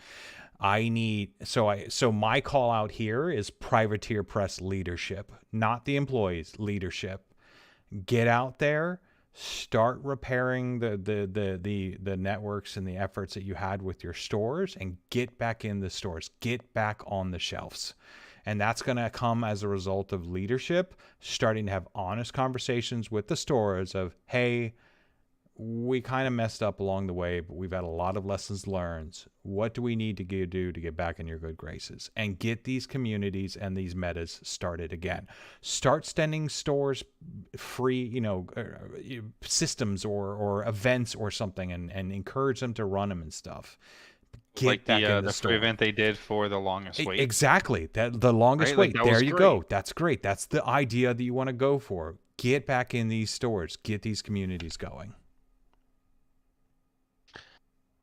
So my call out here is Privateer Press leadership, not the employees, leadership. Get out there, start repairing the networks and the efforts that you had with your stores, and get back in the stores, get back on the shelves. And that's going to come as a result of leadership starting to have honest conversations with the stores of, hey, we kind of messed up along the way, but we've had a lot of lessons learned. What do we need to do to get back in your good graces and get these communities and these metas started again? Start sending stores free, systems or events or something, and encourage them to run them and stuff. Get like back in the free store. event they did for the longest wait. Exactly. That the longest Right? wait. Like, that there was you great. go. That's great. That's the idea that you want to go for. Get back in these stores. Get these communities going.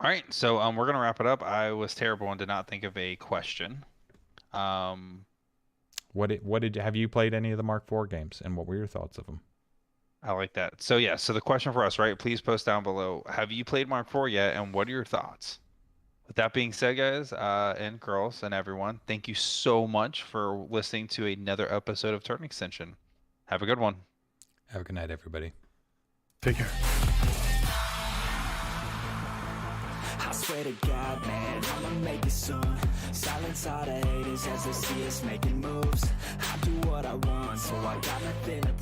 All right, so we're gonna wrap it up. I was terrible and did not think of a question. Have you played any of the Mark IV games, and what were your thoughts of them? I like that. So yeah, so the question for us, right? Please post down below. Have you played Mark IV yet, and what are your thoughts? With that being said, guys, and girls, and everyone, thank you so much for listening to another episode of Turn Extension. Have a good one. Have a good night, everybody. Take care. I swear to God, man, I'ma make it soon. Silence all the haters as they see us making moves. I do what I want, so I got nothing to